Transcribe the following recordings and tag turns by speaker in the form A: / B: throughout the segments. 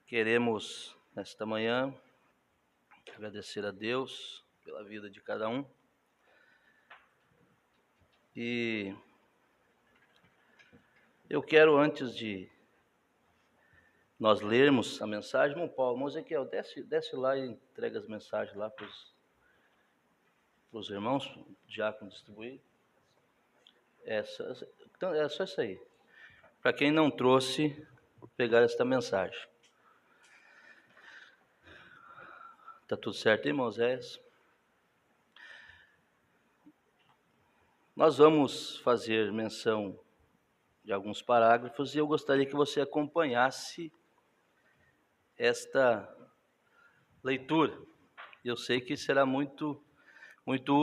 A: Queremos, nesta manhã, agradecer a Deus pela vida de cada um. E eu quero, antes de nós lermos a mensagem, irmão Paulo, irmão Ezequiel, desce lá e entrega as mensagens lá para os irmãos, o diácono distribuir. Então, é só isso aí. Para quem não trouxe, pegar esta mensagem. Tá tudo certo, hein, Moisés? Nós vamos fazer menção de alguns parágrafos e eu gostaria que você acompanhasse esta leitura. Eu sei que será muito útil.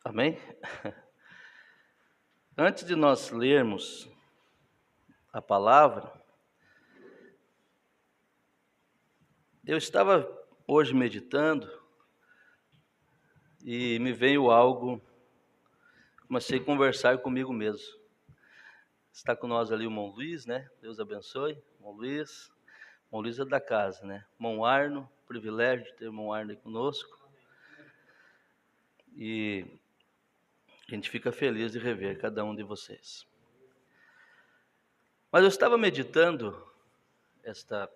A: Amém? Antes de nós lermos a palavra, eu estava hoje meditando e me veio algo, comecei a conversar comigo mesmo. Está com nós ali o irmão Luiz, né? Deus abençoe. Irmão Luiz é da casa, né? Irmão Arno, privilégio de ter o irmão Arno aí conosco. E a gente fica feliz de rever cada um de vocês. Mas eu estava meditando esta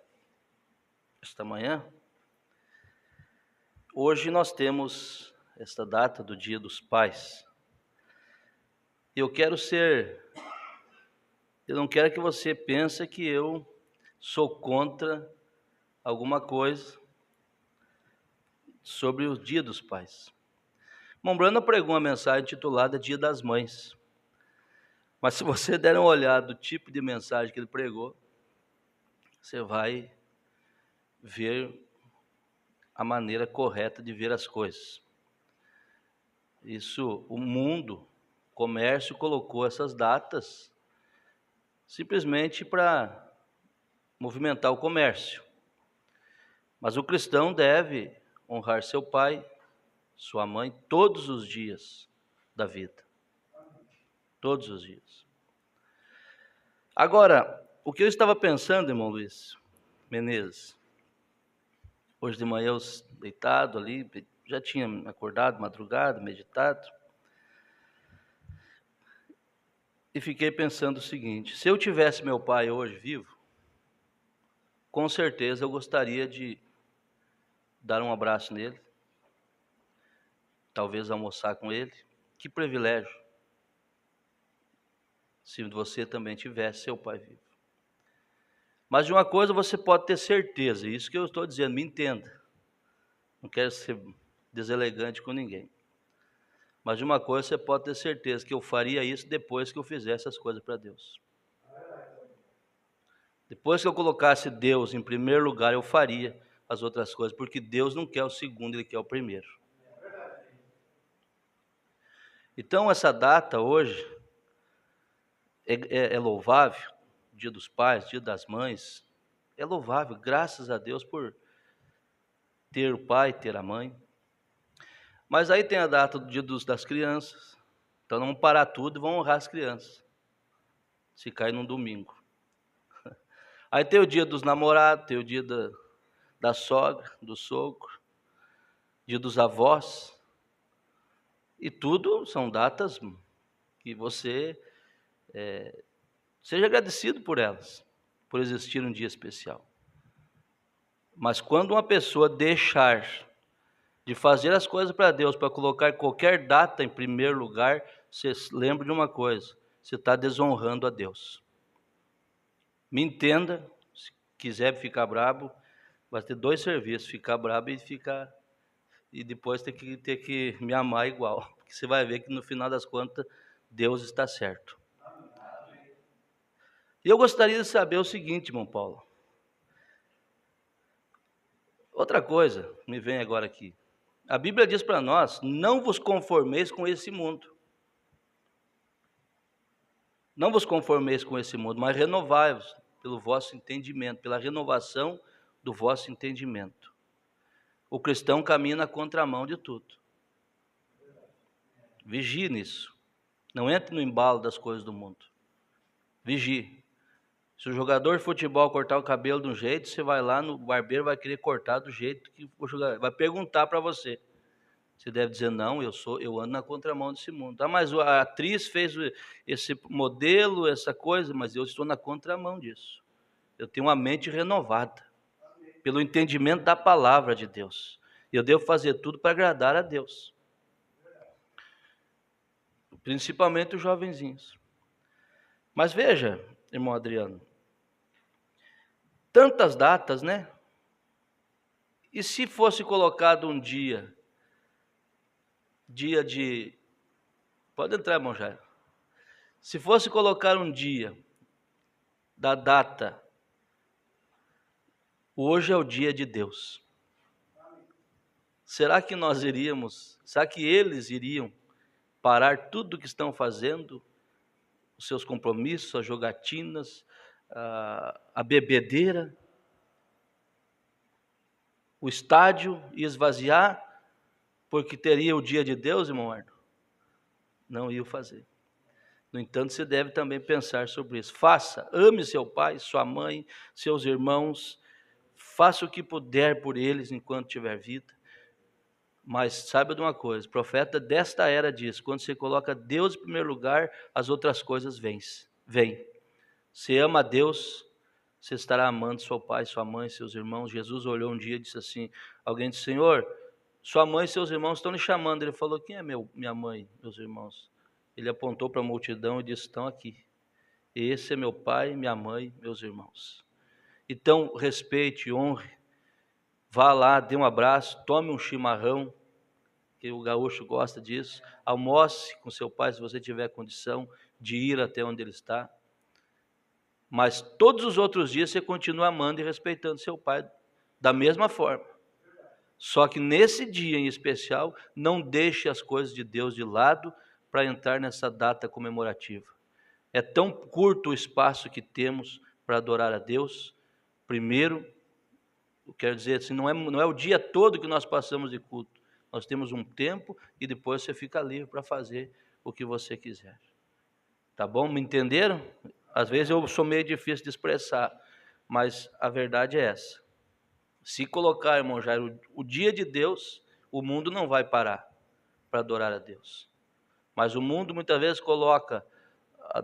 A: manhã. Hoje nós temos esta data do Dia dos Pais. Eu não quero que você pense que eu sou contra alguma coisa sobre o Dia dos Pais. Irmão Brando pregou uma mensagem intitulada Dia das Mães. Mas se você der uma olhada do tipo de mensagem que ele pregou, você vai ver a maneira correta de ver as coisas. O mundo, o comércio colocou essas datas simplesmente para movimentar o comércio. Mas o cristão deve honrar seu pai, sua mãe, todos os dias da vida. Todos os dias. Agora, o que eu estava pensando, irmão Luiz Menezes, hoje de manhã eu deitado ali, já tinha acordado, madrugada, meditado, e fiquei pensando o seguinte: se eu tivesse meu pai hoje vivo, com certeza eu gostaria de dar um abraço nele, talvez almoçar com ele. Que privilégio, se você também tivesse seu pai vivo. Mas de uma coisa você pode ter certeza, isso que eu estou dizendo, me entenda. Não quero ser deselegante com ninguém. Mas de uma coisa você pode ter certeza, que eu faria isso depois que eu fizesse as coisas para Deus. Depois que eu colocasse Deus em primeiro lugar, eu faria as outras coisas, porque Deus não quer o segundo, Ele quer o primeiro. Então essa data hoje é louvável, Dia dos Pais, Dia das Mães, é louvável, graças a Deus por ter o pai, ter a mãe. Mas aí tem a data do Dia das Crianças, então vamos parar tudo e vamos honrar as crianças, se cai num domingo. Aí tem o Dia dos Namorados, tem o Dia da sogra, do sogro, Dia dos Avós, e tudo são datas que você seja agradecido por elas, por existir um dia especial. Mas quando uma pessoa deixar de fazer as coisas para Deus, para colocar qualquer data em primeiro lugar, você lembra de uma coisa: você está desonrando a Deus. Me entenda, se quiser ficar bravo, vai ter dois serviços: ficar bravo e depois ter que me amar igual, porque você vai ver que no final das contas Deus está certo. E eu gostaria de saber o seguinte, irmão Paulo. Outra coisa me vem agora aqui. A Bíblia diz para nós: não vos conformeis com esse mundo. Não vos conformeis com esse mundo, mas renovai-vos pelo vosso entendimento, pela renovação do vosso entendimento. O cristão caminha na contramão de tudo. Vigie nisso. Não entre no embalo das coisas do mundo. Vigie. Se o jogador de futebol cortar o cabelo de um jeito, você vai lá no barbeiro, vai querer cortar do jeito que o jogador vai perguntar para você. Você deve dizer, não, eu ando na contramão desse mundo. Ah, mas a atriz fez esse modelo, essa coisa, mas eu estou na contramão disso. Eu tenho uma mente renovada, pelo entendimento da palavra de Deus. Eu devo fazer tudo para agradar a Deus. Principalmente os jovenzinhos. Mas veja, irmão Adriano, tantas datas, né? E se fosse colocado um dia de... Pode entrar, irmão Jairo. Se fosse colocar um dia da data, hoje é o dia de Deus. Será que nós iríamos, será que eles iriam parar tudo o que estão fazendo, os seus compromissos, as jogatinas, a bebedeira, o estádio, e esvaziar, porque teria o dia de Deus, irmão Arno? Não iam fazer. No entanto, você deve também pensar sobre isso. Faça, ame seu pai, sua mãe, seus irmãos, faça o que puder por eles enquanto tiver vida. Mas saiba de uma coisa, o profeta desta era diz, quando você coloca Deus em primeiro lugar, as outras coisas vêm. Você ama a Deus, você estará amando seu pai, sua mãe, seus irmãos. Jesus olhou um dia e disse assim, alguém disse, Senhor, sua mãe e seus irmãos estão lhe chamando. Ele falou, quem é minha mãe, meus irmãos? Ele apontou para a multidão e disse, estão aqui. Esse é meu pai, minha mãe, meus irmãos. Então, respeite, honre, vá lá, dê um abraço, tome um chimarrão, que o gaúcho gosta disso, almoce com seu pai se você tiver condição de ir até onde ele está, mas todos os outros dias você continua amando e respeitando seu pai da mesma forma, só que nesse dia em especial, não deixe as coisas de Deus de lado para entrar nessa data comemorativa. É tão curto o espaço que temos para adorar a Deus. Primeiro, eu quero dizer assim, não é o dia todo que nós passamos de culto. Nós temos um tempo e depois você fica livre para fazer o que você quiser. Tá bom? Me entenderam? Às vezes eu sou meio difícil de expressar, mas a verdade é essa. Se colocar, irmão Jairo, o dia de Deus, o mundo não vai parar para adorar a Deus. Mas o mundo muitas vezes coloca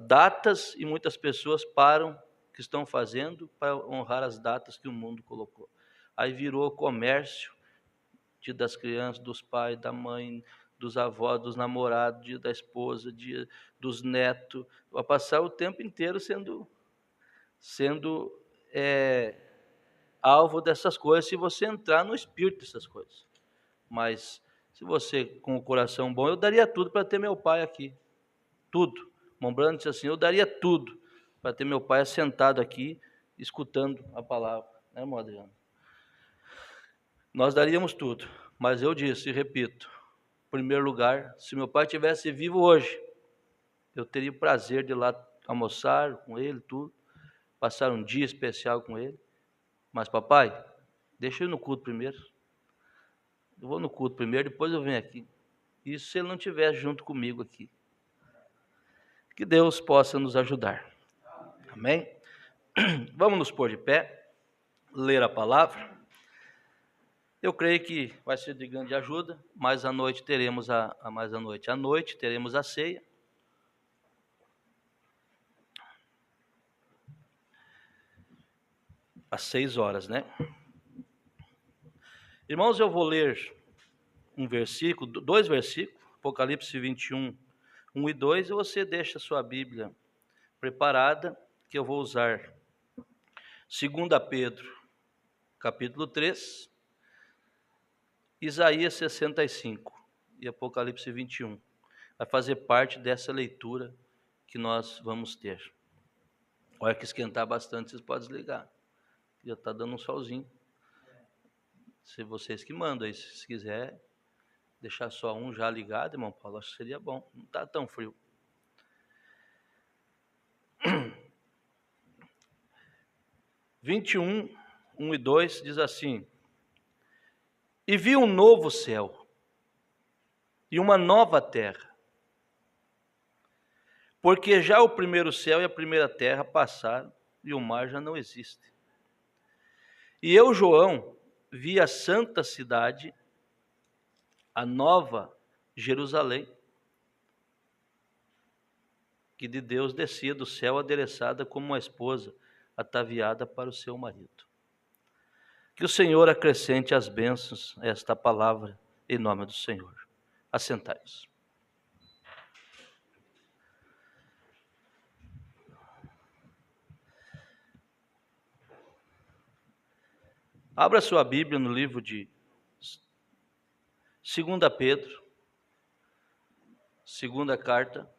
A: datas e muitas pessoas param o que estão fazendo para honrar as datas que o mundo colocou. Aí virou comércio, dia das crianças, dos pais, da mãe, dos avós, dos namorados, dia da esposa, dia dos netos. Vai passar o tempo inteiro sendo alvo dessas coisas, se você entrar no espírito dessas coisas. Mas se você, com o coração bom, eu daria tudo para ter meu pai aqui. Tudo. Mombrando disse assim, eu daria tudo para ter meu pai assentado aqui, escutando a palavra. Né, irmão Adriano? Nós daríamos tudo. Mas eu disse e repito, em primeiro lugar, se meu pai estivesse vivo hoje, eu teria o prazer de ir lá almoçar com ele, tudo, passar um dia especial com ele. Mas papai, deixa eu ir no culto primeiro. Eu vou no culto primeiro, depois eu venho aqui. Isso se ele não estiver junto comigo aqui. Que Deus possa nos ajudar. Amém? Vamos nos pôr de pé, ler a palavra. Eu creio que vai ser de grande ajuda, mas à noite teremos à noite teremos a ceia. Às 6 horas, né? Irmãos, eu vou ler dois versículos, Apocalipse 21, 1 e 2, e você deixa a sua Bíblia preparada, que eu vou usar 2 Pedro, capítulo 3, Isaías 65 e Apocalipse 21. Vai fazer parte dessa leitura que nós vamos ter. Olha que esquentar bastante, vocês podem desligar. Já está dando um solzinho. Se vocês que mandam aí, se quiser deixar só um já ligado, irmão Paulo, acho que seria bom. Não está tão frio. (21, 1 e 2) diz assim: E vi um novo céu e uma nova terra, porque já o primeiro céu e a primeira terra passaram, e o mar já não existe. E eu, João, vi a santa cidade, a nova Jerusalém, que de Deus descia do céu, adereçada como uma esposa ataviada para o seu marido. Que o Senhor acrescente as bênçãos a esta palavra, em nome do Senhor. Assentai-vos. Abra sua Bíblia no livro de 2 Pedro, segunda carta,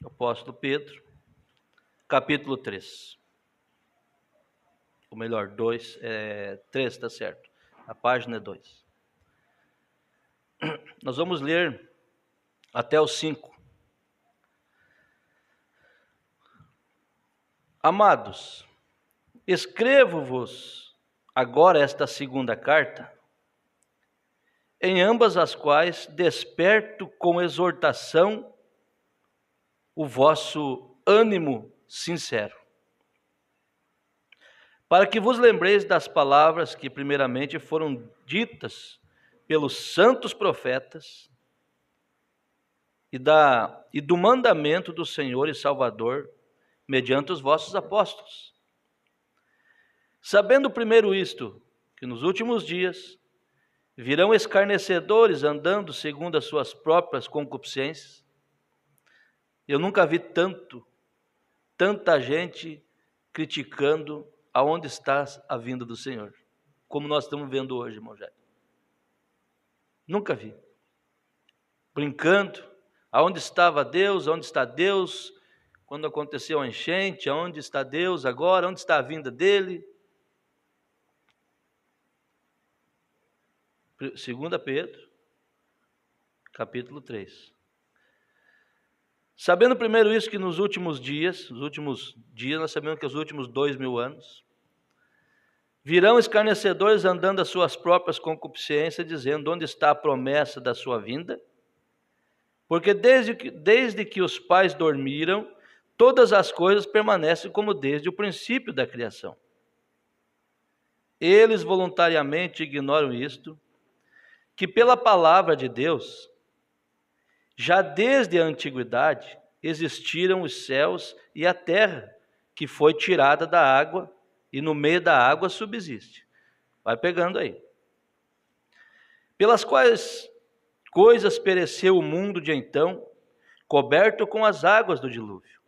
A: apóstolo Pedro, capítulo 3. Ou melhor, 3, está certo. A página é 2. Nós vamos ler até o 5. Amados, escrevo-vos agora esta segunda carta, em ambas as quais desperto com exortação o vosso ânimo sincero, para que vos lembreis das palavras que primeiramente foram ditas pelos santos profetas e do mandamento do Senhor e Salvador mediante os vossos apóstolos. Sabendo primeiro isto, que nos últimos dias virão escarnecedores andando segundo as suas próprias concupiscências. Eu nunca vi tanta gente criticando aonde está a vinda do Senhor, como nós estamos vendo hoje, irmão Jair. Nunca vi. Brincando, aonde estava Deus, onde está Deus, quando aconteceu a enchente, aonde está Deus agora, onde está a vinda dele. 2 Pedro, capítulo 3. Sabendo primeiro isso, que nos últimos dias, nós sabemos que os últimos 2000 anos, virão escarnecedores andando as suas próprias concupiscências, dizendo: onde está a promessa da sua vinda? Porque desde que os pais dormiram, todas as coisas permanecem como desde o princípio da criação. Eles voluntariamente ignoram isto, que pela palavra de Deus, já desde a antiguidade, existiram os céus e a terra, que foi tirada da água, e no meio da água subsiste. Vai pegando aí. Pelas quais coisas pereceu o mundo de então, coberto com as águas do dilúvio.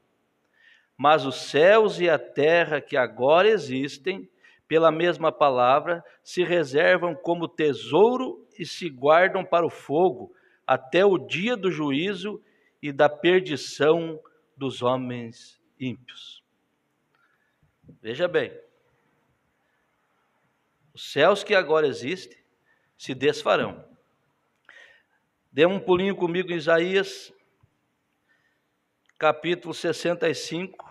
A: Mas os céus e a terra que agora existem, pela mesma palavra, se reservam como tesouro e se guardam para o fogo, até o dia do juízo e da perdição dos homens ímpios. Veja bem, os céus que agora existem se desfarão. Dê um pulinho comigo em Isaías, capítulo 65,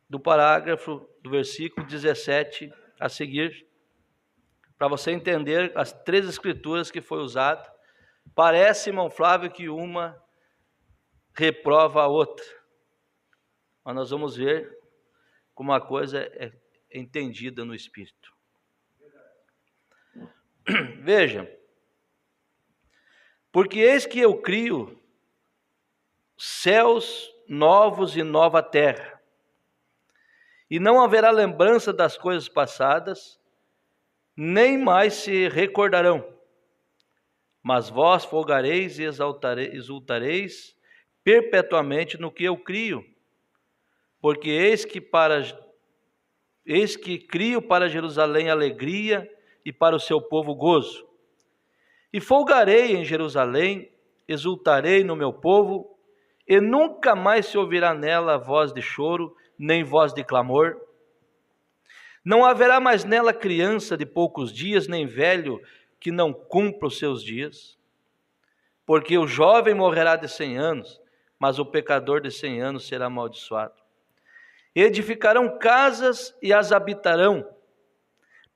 A: do versículo 17 a seguir, para você entender as 3 escrituras que foi usada. Parece, irmão Flávio, que uma reprova a outra, mas nós vamos ver como a coisa é entendida no Espírito. Veja, porque eis que eu crio céus novos e nova terra, e não haverá lembrança das coisas passadas, nem mais se recordarão. Mas vós folgareis e exultareis perpetuamente no que eu crio, porque eis que crio para Jerusalém alegria e para o seu povo gozo. E folgarei em Jerusalém, exultarei no meu povo, e nunca mais se ouvirá nela voz de choro, nem voz de clamor. Não haverá mais nela criança de poucos dias, nem velho que não cumpra os seus dias. Porque o jovem morrerá de 100 anos, mas o pecador de 100 anos será amaldiçoado. Edificarão casas e as habitarão,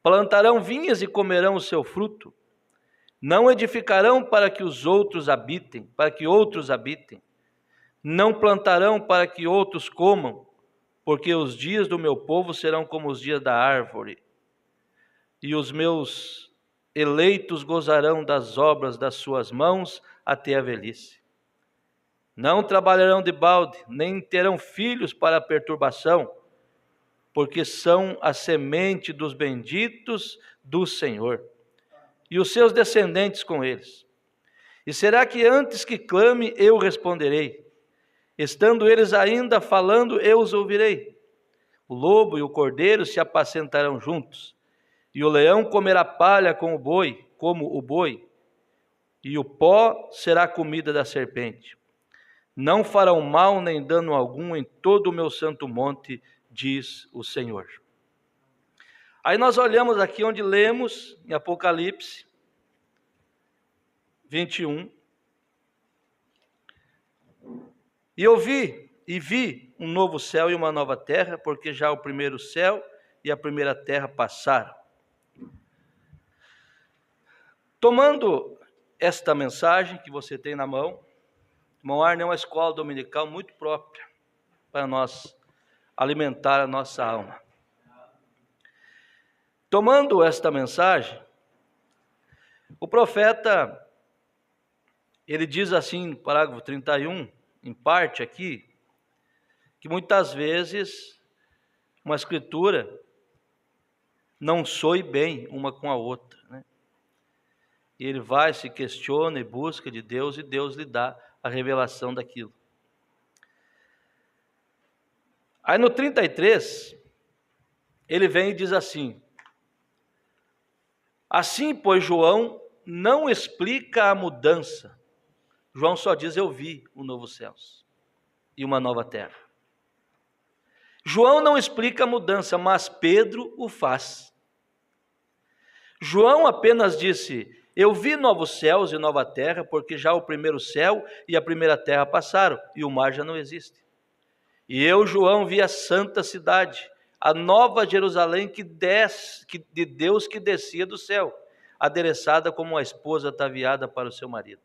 A: plantarão vinhas e comerão o seu fruto. Não edificarão para que outros habitem, não plantarão para que outros comam, porque os dias do meu povo serão como os dias da árvore, e os meus eleitos gozarão das obras das suas mãos até a velhice. Não trabalharão de balde, nem terão filhos para a perturbação, porque são a semente dos benditos do Senhor, e os seus descendentes com eles. E será que antes que clame, eu responderei? Estando eles ainda falando, eu os ouvirei. O lobo e o cordeiro se apacentarão juntos, e o leão comerá palha como o boi, e o pó será comida da serpente. Não farão mal nem dano algum em todo o meu santo monte, diz o Senhor. Aí nós olhamos aqui onde lemos em Apocalipse 21. E eu vi um novo céu e uma nova terra, porque já o primeiro céu e a primeira terra passaram. Tomando esta mensagem que você tem na mão, irmão Arne, é uma escola dominical muito própria para nós alimentar a nossa alma. Tomando esta mensagem, o profeta, ele diz assim no parágrafo 31, em parte aqui, que muitas vezes uma escritura não soe bem uma com a outra, né? E ele vai, se questiona e busca de Deus, e Deus lhe dá a revelação daquilo. Aí no 33, ele vem e diz assim: assim, pois, João não explica a mudança. João só diz: eu vi o novo céus e uma nova terra. João não explica a mudança, mas Pedro o faz. João apenas disse: eu vi novos céus e nova terra, porque já o primeiro céu e a primeira terra passaram, e o mar já não existe. E eu, João, vi a santa cidade, a nova Jerusalém de Deus que descia do céu, adereçada como uma esposa ataviada para o seu marido.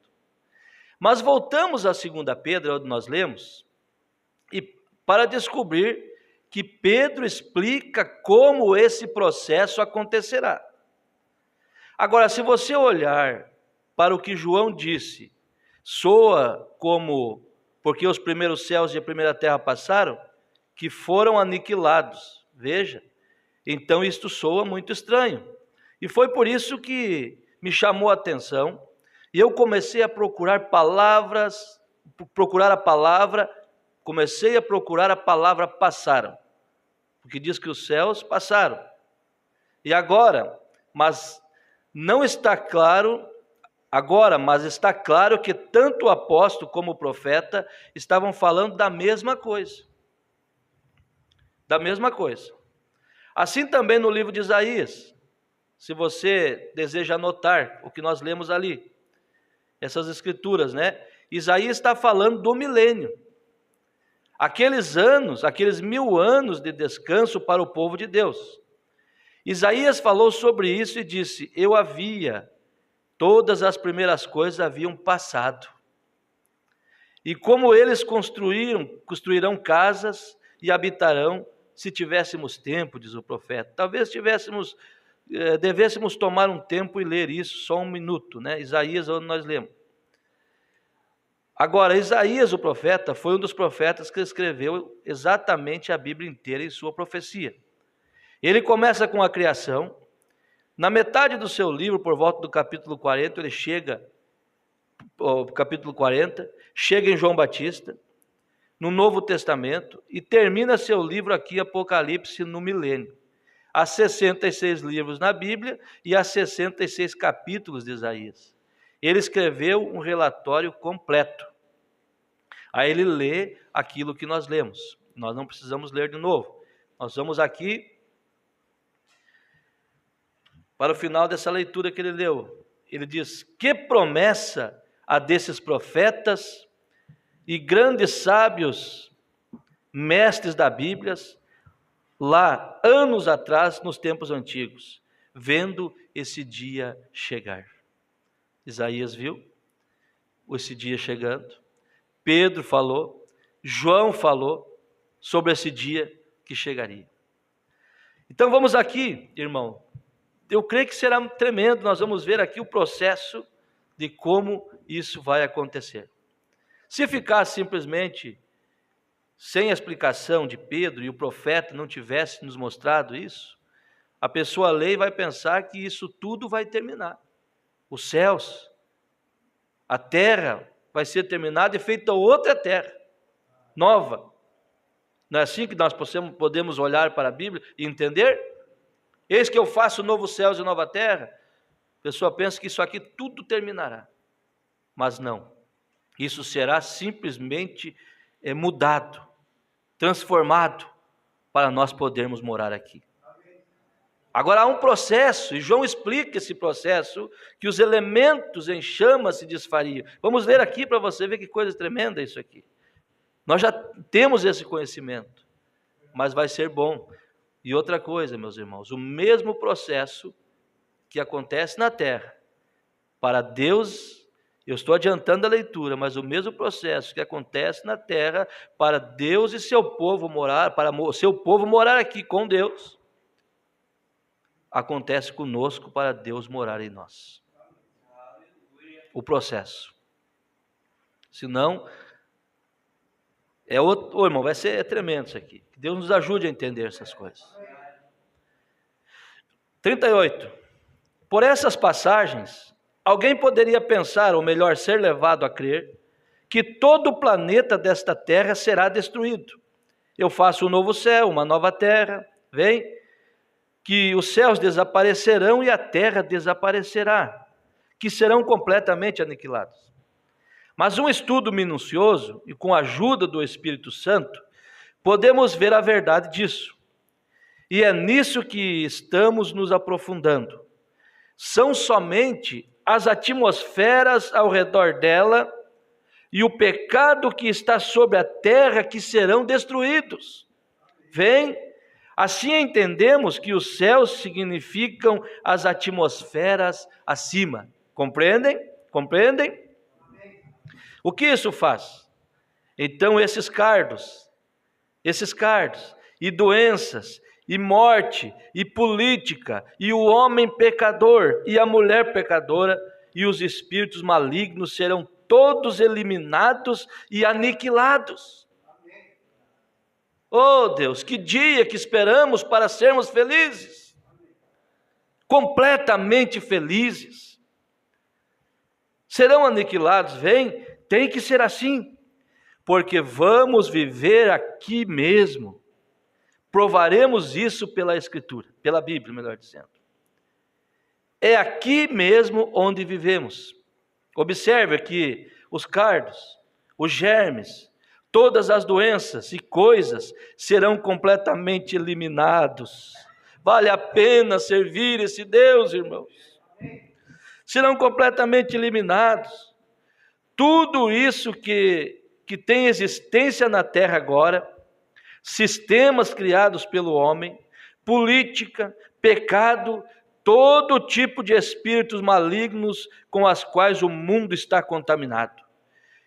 A: Mas voltamos a 2 Pedro, onde nós lemos, e para descobrir que Pedro explica como esse processo acontecerá. Agora, se você olhar para o que João disse, soa como, porque os primeiros céus e a primeira terra passaram, que foram aniquilados. Veja, então isto soa muito estranho. E foi por isso que me chamou a atenção, e eu comecei a procurar comecei a procurar a palavra passaram, porque diz que os céus passaram. E agora, mas está claro que tanto o apóstolo como o profeta estavam falando da mesma coisa. Da mesma coisa. Assim também no livro de Isaías, se você deseja anotar o que nós lemos ali, essas escrituras, né? Isaías está falando do milênio. Aqueles 1000 anos de descanso para o povo de Deus. Isaías falou sobre isso e disse: todas as primeiras coisas haviam passado. E como eles construirão casas e habitarão, se tivéssemos tempo, diz o profeta. Talvez devêssemos tomar um tempo e ler isso, só um minuto, né? Isaías, onde nós lemos. Agora, Isaías, o profeta, foi um dos profetas que escreveu exatamente a Bíblia inteira em sua profecia. Ele começa com a criação. Na metade do seu livro, por volta do capítulo 40, ele chega em João Batista, no Novo Testamento, e termina seu livro aqui, Apocalipse, no milênio. Há 66 livros na Bíblia e há 66 capítulos de Isaías. Ele escreveu um relatório completo. Aí ele lê aquilo que nós lemos. Nós não precisamos ler de novo. Nós vamos aqui para o final dessa leitura que ele leu. Ele diz: que promessa a desses profetas e grandes sábios, mestres da Bíblia, lá, anos atrás, nos tempos antigos, vendo esse dia chegar. Isaías viu esse dia chegando, Pedro falou, João falou sobre esse dia que chegaria. Então vamos aqui, irmão. Eu creio que será tremendo. Nós vamos ver aqui o processo de como isso vai acontecer. Se ficar simplesmente sem a explicação de Pedro e o profeta não tivesse nos mostrado isso, a pessoa lê e vai pensar que isso tudo vai terminar. Os céus, a terra vai ser terminada e feita outra terra, nova. Não é assim que nós podemos olhar para a Bíblia e entender? Eis que eu faço novos céus e nova terra. A pessoa pensa que isso aqui tudo terminará. Mas não. Isso será simplesmente mudado, transformado, para nós podermos morar aqui. Agora há um processo, e João explica esse processo, que os elementos em chamas se desfariam. Vamos ler aqui para você ver que coisa tremenda isso aqui. Nós já temos esse conhecimento, mas vai ser bom. E outra coisa, meus irmãos, o mesmo processo que acontece na terra, para Deus, eu estou adiantando a leitura, mas o mesmo processo que acontece na terra, para Deus e seu povo morar, para o seu povo morar aqui com Deus, acontece conosco para Deus morar em nós. O processo. Senão, irmão, vai ser tremendo isso aqui. Que Deus nos ajude a entender essas coisas. 38. Por essas passagens, alguém poderia pensar, ou melhor, ser levado a crer, que todo o planeta desta terra será destruído. Eu faço um novo céu, uma nova terra, vem, que os céus desaparecerão e a terra desaparecerá, que serão completamente aniquilados. Mas um estudo minucioso e com a ajuda do Espírito Santo, podemos ver a verdade disso. E é nisso que estamos nos aprofundando. São somente as atmosferas ao redor dela e o pecado que está sobre a terra que serão destruídos. Vem, assim entendemos que os céus significam as atmosferas acima. Compreendem? Compreendem? O que isso faz? Então esses cardos, e doenças, e morte, e política, e o homem pecador, e a mulher pecadora, e os espíritos malignos serão todos eliminados e aniquilados. Oh Deus, que dia que esperamos para sermos felizes, completamente felizes. Serão aniquilados, vem. Tem que ser assim, porque vamos viver aqui mesmo. Provaremos isso pela Escritura, pela Bíblia, melhor dizendo. É aqui mesmo onde vivemos. Observe que os cardos, os germes, todas as doenças e coisas serão completamente eliminados. Vale a pena servir esse Deus, irmãos. Serão completamente eliminados. Tudo isso que tem existência na terra agora, sistemas criados pelo homem, política, pecado, todo tipo de espíritos malignos com as quais o mundo está contaminado.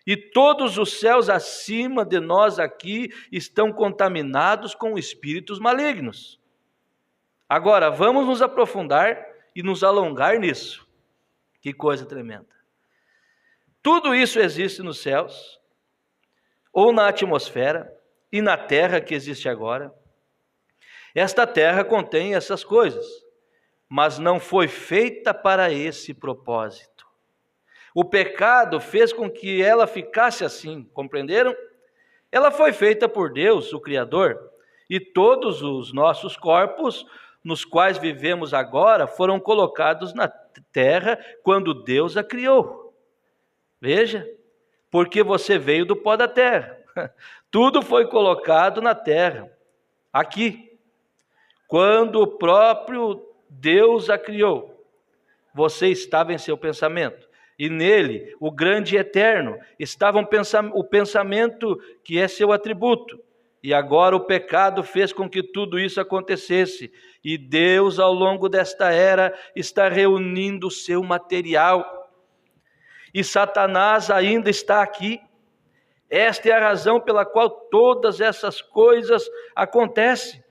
A: E todos os céus acima de nós aqui estão contaminados com espíritos malignos. Agora, vamos nos aprofundar e nos alongar nisso. Que coisa tremenda. Tudo isso existe nos céus, ou na atmosfera, e na terra que existe agora. Esta terra contém essas coisas, mas não foi feita para esse propósito. O pecado fez com que ela ficasse assim, compreenderam? Ela foi feita por Deus, o Criador, e todos os nossos corpos, nos quais vivemos agora, foram colocados na terra quando Deus a criou. Veja, porque você veio do pó da terra. Tudo foi colocado na terra, aqui. Quando o próprio Deus a criou, você estava em seu pensamento. E nele, o grande e eterno, estava o pensamento que é seu atributo. E agora o pecado fez com que tudo isso acontecesse. E Deus, ao longo desta era, está reunindo o seu material. E Satanás ainda está aqui, Esta é a razão pela qual todas essas coisas acontecem.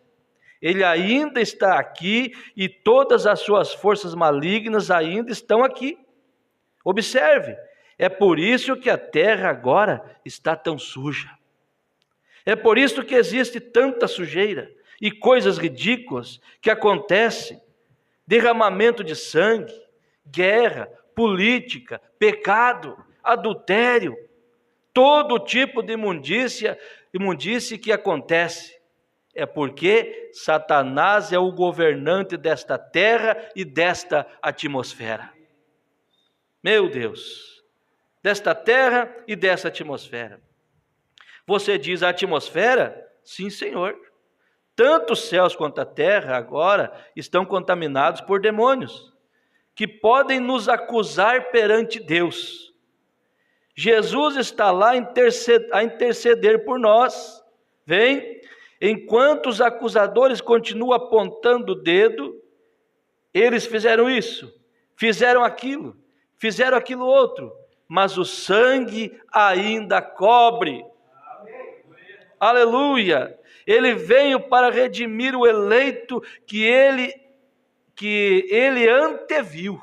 A: Ele ainda está aqui e todas as suas forças malignas ainda estão aqui. Observe, é por isso que a terra agora está tão suja. É por isso que existe tanta sujeira e coisas ridículas que acontecem. Derramamento de sangue, guerra, política, pecado, adultério, todo tipo de imundície que acontece. É porque Satanás é o governante desta terra e desta atmosfera. Meu Deus, desta terra e dessa atmosfera. Você diz a atmosfera? Sim, Senhor. Tanto os céus quanto a terra agora estão contaminados por demônios, que podem nos acusar perante Deus. Jesus está lá a interceder por nós. Vem, enquanto os acusadores continuam apontando o dedo, eles fizeram isso, fizeram aquilo outro, mas o sangue ainda cobre. Aleluia! Ele veio para redimir o eleito que ele anteviu.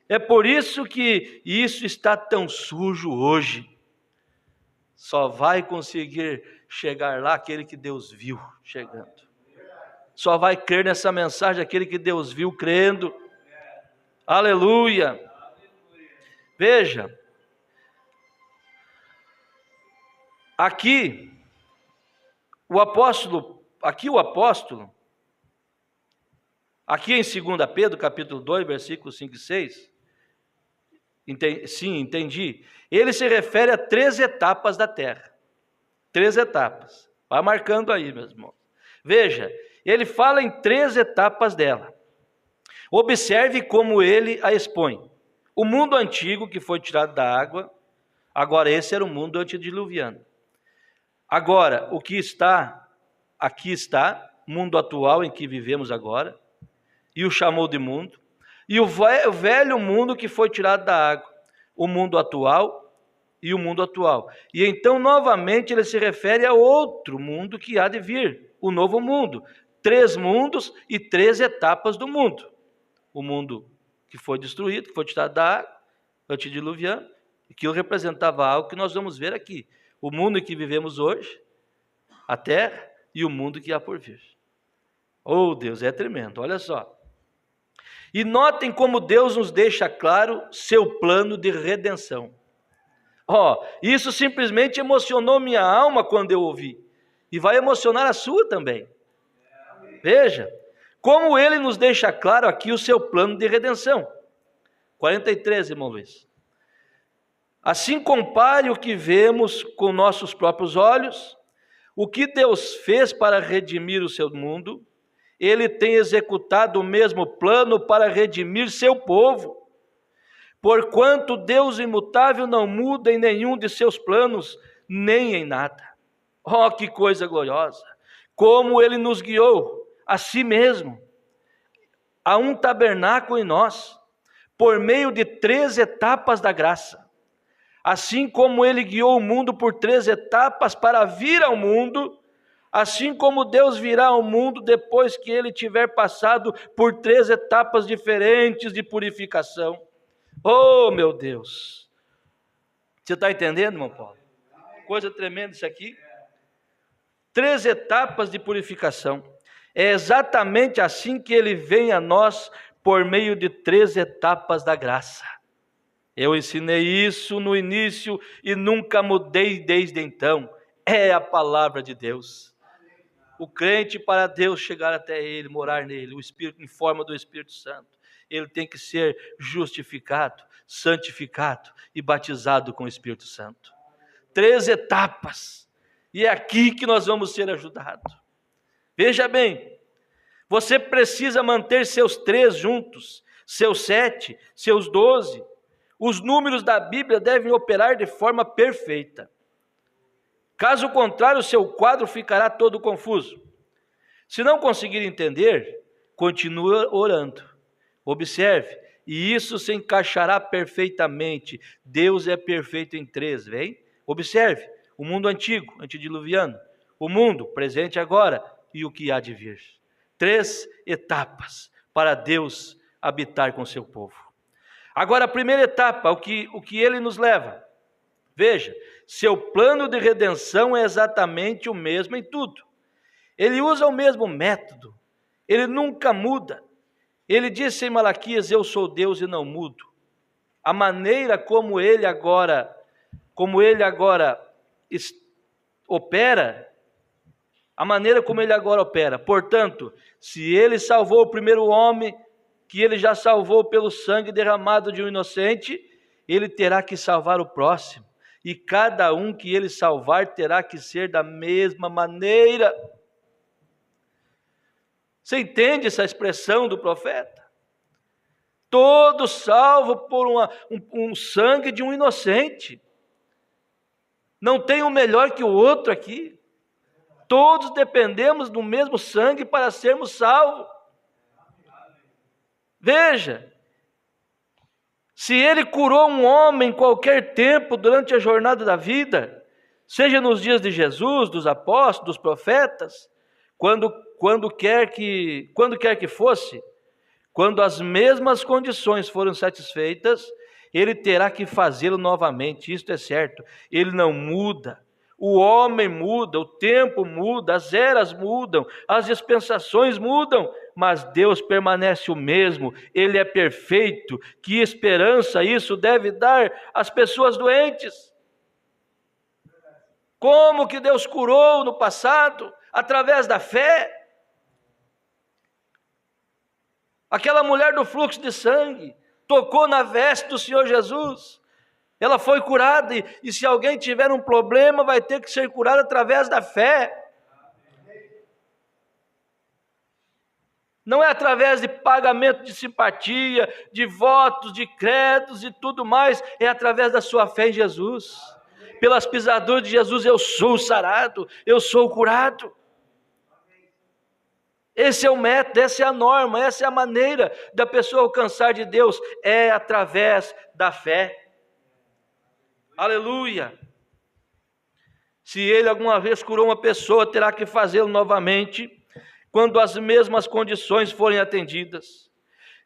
A: É por isso que isso está tão sujo hoje. Só vai conseguir chegar lá aquele que Deus viu chegando. Só vai crer nessa mensagem aquele que Deus viu crendo. Aleluia! Veja, aqui o apóstolo, aqui em 2 Pedro, capítulo 2, versículos 5 e 6, sim, entendi. Ele se refere a 3 etapas da terra. 3 etapas. Vai marcando aí, meus irmãos. Veja, ele fala em 3 etapas dela. Observe como ele a expõe. O mundo antigo que foi tirado da água, agora esse era o mundo antediluviano. Agora, o que está, aqui está, mundo atual em que vivemos agora, e o chamou de mundo, e o velho mundo que foi tirado da água, o mundo atual e o mundo atual. E então, novamente, ele se refere a outro mundo que há de vir, o novo mundo. 3 mundos e 3 etapas do mundo. O mundo que foi destruído, que foi tirado da água, antediluviano, e que representava algo que nós vamos ver aqui. O mundo em que vivemos hoje, a terra e o mundo que há por vir. Oh, Deus, é tremendo, olha só. E notem como Deus nos deixa claro seu plano de redenção. Isso simplesmente emocionou minha alma quando eu ouvi. E vai emocionar a sua também. Veja, como ele nos deixa claro aqui o seu plano de redenção. 43, irmão Luiz. Assim compare o que vemos com nossos próprios olhos, o que Deus fez para redimir o seu mundo, ele tem executado o mesmo plano para redimir seu povo. Porquanto Deus imutável não muda em nenhum de seus planos, nem em nada. Que coisa gloriosa! Como ele nos guiou a si mesmo, a um tabernáculo em nós, por meio de 3 etapas da graça. Assim como ele guiou o mundo por 3 etapas para vir ao mundo, assim como Deus virá ao mundo depois que ele tiver passado por 3 etapas diferentes de purificação. Oh, meu Deus! Você está entendendo, irmão Paulo? Coisa tremenda isso aqui. 3 etapas de purificação. É exatamente assim que ele vem a nós por meio de 3 etapas da graça. Eu ensinei isso no início e nunca mudei desde então. É a palavra de Deus. O crente, para Deus chegar até ele, morar nele, o Espírito em forma do Espírito Santo, ele tem que ser justificado, santificado e batizado com o Espírito Santo. 3 etapas. E é aqui que nós vamos ser ajudados. Veja bem, você precisa manter seus 3 juntos, seus 7, seus 12. Os números da Bíblia devem operar de forma perfeita. Caso contrário, seu quadro ficará todo confuso. Se não conseguir entender, continue orando. Observe, e isso se encaixará perfeitamente. Deus é perfeito em três, vem? Observe, o mundo antigo, antediluviano, o mundo presente agora e o que há de vir. 3 etapas para Deus habitar com seu povo. Agora a primeira etapa, o que ele nos leva. Veja, seu plano de redenção é exatamente o mesmo em tudo. Ele usa o mesmo método, ele nunca muda. Ele disse em Malaquias: eu sou Deus e não mudo. A maneira como ele agora opera, a maneira como ele agora opera. Portanto, se ele salvou o primeiro homem, que ele já salvou pelo sangue derramado de um inocente, ele terá que salvar o próximo. E cada um que ele salvar terá que ser da mesma maneira. Você entende essa expressão do profeta? Todo salvo por um sangue de um inocente. Não tem um melhor que o outro aqui. Todos dependemos do mesmo sangue para sermos salvos. Veja, se ele curou um homem em qualquer tempo durante a jornada da vida, seja nos dias de Jesus, dos apóstolos, dos profetas, quando quer que fosse, quando as mesmas condições foram satisfeitas, ele terá que fazê-lo novamente. Isto é certo, ele não muda. O homem muda, o tempo muda, as eras mudam, as dispensações mudam, mas Deus permanece o mesmo, Ele é perfeito. Que esperança isso deve dar às pessoas doentes! Como que Deus curou no passado? Através da fé. Aquela mulher do fluxo de sangue tocou na veste do Senhor Jesus. Ela foi curada, e se alguém tiver um problema, vai ter que ser curado através da fé. Não é através de pagamento de simpatia, de votos, de credos e tudo mais, é através da sua fé em Jesus. Pelas pisaduras de Jesus eu sou sarado, eu sou curado. Esse é o método, essa é a norma, essa é a maneira da pessoa alcançar de Deus, é através da fé. Aleluia! Se ele alguma vez curou uma pessoa, terá que fazê-lo novamente, quando as mesmas condições forem atendidas.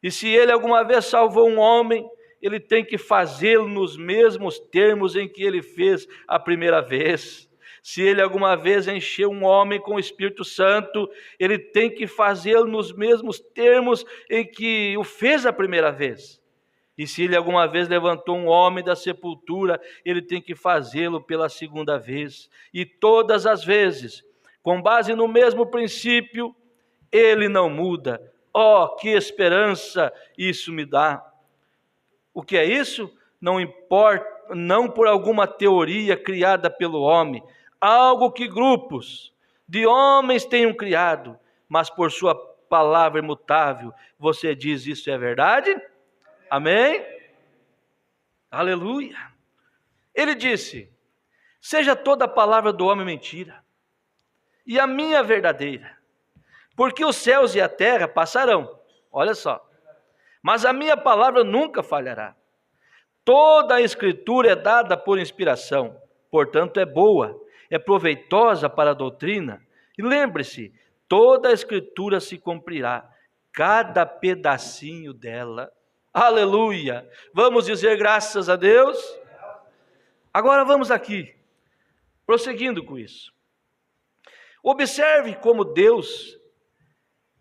A: E se ele alguma vez salvou um homem, ele tem que fazê-lo nos mesmos termos em que ele fez a primeira vez. Se ele alguma vez encheu um homem com o Espírito Santo, ele tem que fazê-lo nos mesmos termos em que o fez a primeira vez. E se ele alguma vez levantou um homem da sepultura, ele tem que fazê-lo pela segunda vez. E todas as vezes, com base no mesmo princípio, ele não muda. Oh, que esperança isso me dá! O que é isso? Não importa, não por alguma teoria criada pelo homem, algo que grupos de homens tenham criado, mas por sua palavra imutável. Você diz: isso é verdade? Amém? Aleluia! Ele disse: seja toda a palavra do homem mentira, e a minha verdadeira, porque os céus e a terra passarão, olha só, mas a minha palavra nunca falhará. Toda a escritura é dada por inspiração, portanto é boa, é proveitosa para a doutrina. E lembre-se, toda a escritura se cumprirá, cada pedacinho dela. Aleluia! Vamos dizer graças a Deus? Agora vamos aqui, prosseguindo com isso. Observe como Deus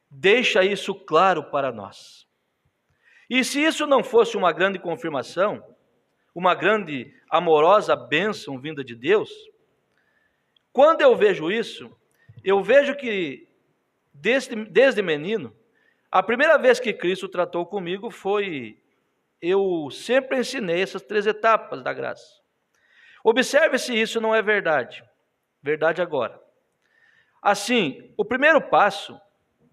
A: deixa isso claro para nós. E se isso não fosse uma grande confirmação, uma grande amorosa bênção vinda de Deus, quando eu vejo isso, eu vejo que desde menino, a primeira vez que Cristo tratou comigo foi, eu sempre ensinei essas 3 etapas da graça. Observe se isso não é verdade. Verdade agora. Assim, o primeiro passo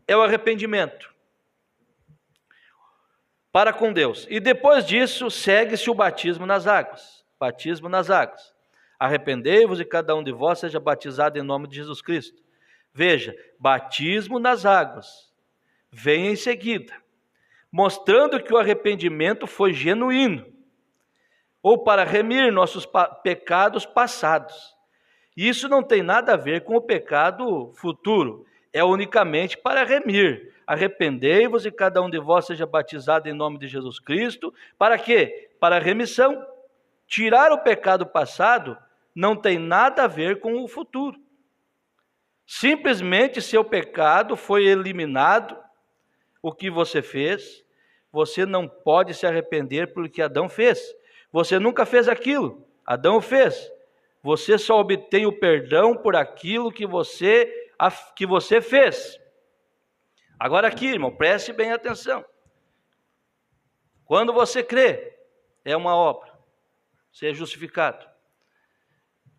A: é o arrependimento para com Deus. E depois disso, segue-se o batismo nas águas. Batismo nas águas. Arrependei-vos e cada um de vós seja batizado em nome de Jesus Cristo. Veja, batismo nas águas vem em seguida. mostrando que o arrependimento foi genuíno, ou para remir nossos pecados passados. Isso não tem nada a ver com o pecado futuro, é unicamente para remir. Arrependei-vos e cada um de vós seja batizado em nome de Jesus Cristo. Para quê? Para remissão. Tirar o pecado passado não tem nada a ver com o futuro. Simplesmente seu pecado foi eliminado. O que você fez, você não pode se arrepender pelo que Adão fez. Você nunca fez aquilo, Adão fez. Você só obtém o perdão por aquilo que você fez. Agora aqui, irmão, preste bem atenção. Quando você crê, é uma obra. Você é justificado.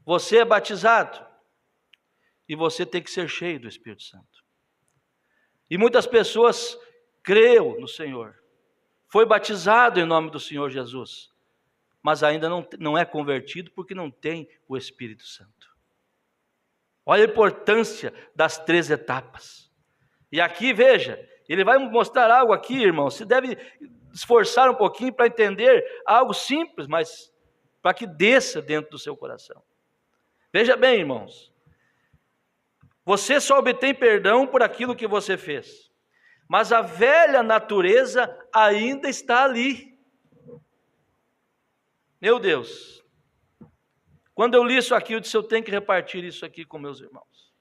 A: Você é batizado. E você tem que ser cheio do Espírito Santo. E muitas pessoas creu no Senhor. Foi batizado em nome do Senhor Jesus. Mas ainda não é convertido porque não tem o Espírito Santo. Olha a importância das 3 etapas. E aqui, veja, ele vai mostrar algo aqui, irmão. Você deve esforçar um pouquinho para entender algo simples, mas para que desça dentro do seu coração. Veja bem, irmãos. Você só obtém perdão por aquilo que você fez. Mas a velha natureza ainda está ali. Meu Deus. Quando eu li isso aqui, eu disse, eu tenho que repartir isso aqui com meus irmãos.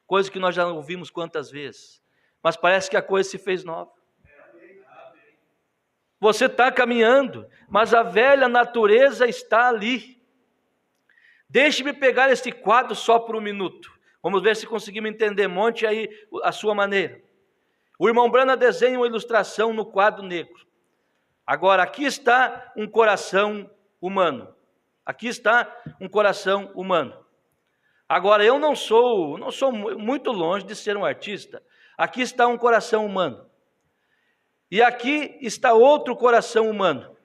A: Coisa que nós já ouvimos quantas vezes. Mas parece que a coisa se fez nova. Você está caminhando, mas a velha natureza está ali. Deixe-me pegar este quadro só por um minuto. Vamos ver se conseguimos entender. Monte aí a sua maneira. O irmão Brana desenha uma ilustração no quadro negro. Agora, aqui está um coração humano. Aqui está um coração humano. Agora, eu não sou muito longe de ser um artista. Aqui está um coração humano. E aqui está outro coração humano.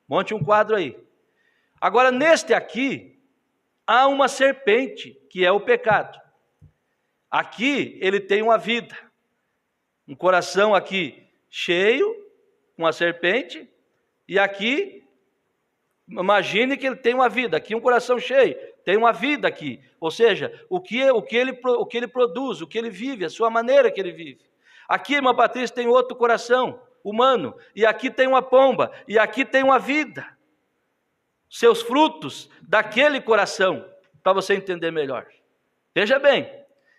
A: Monte um quadro aí. Agora, neste aqui, há uma serpente, que é o pecado. Aqui, ele tem uma vida. Um coração aqui cheio, com a serpente. E aqui, imagine que ele tem uma vida. Aqui um coração cheio, tem uma vida aqui. Ou seja, o que ele produz, o que ele vive, a sua maneira que ele vive. Aqui, irmã Patrícia, tem outro coração humano. E aqui tem uma pomba. E aqui tem uma vida. Seus frutos daquele coração. Para você entender melhor. Veja bem.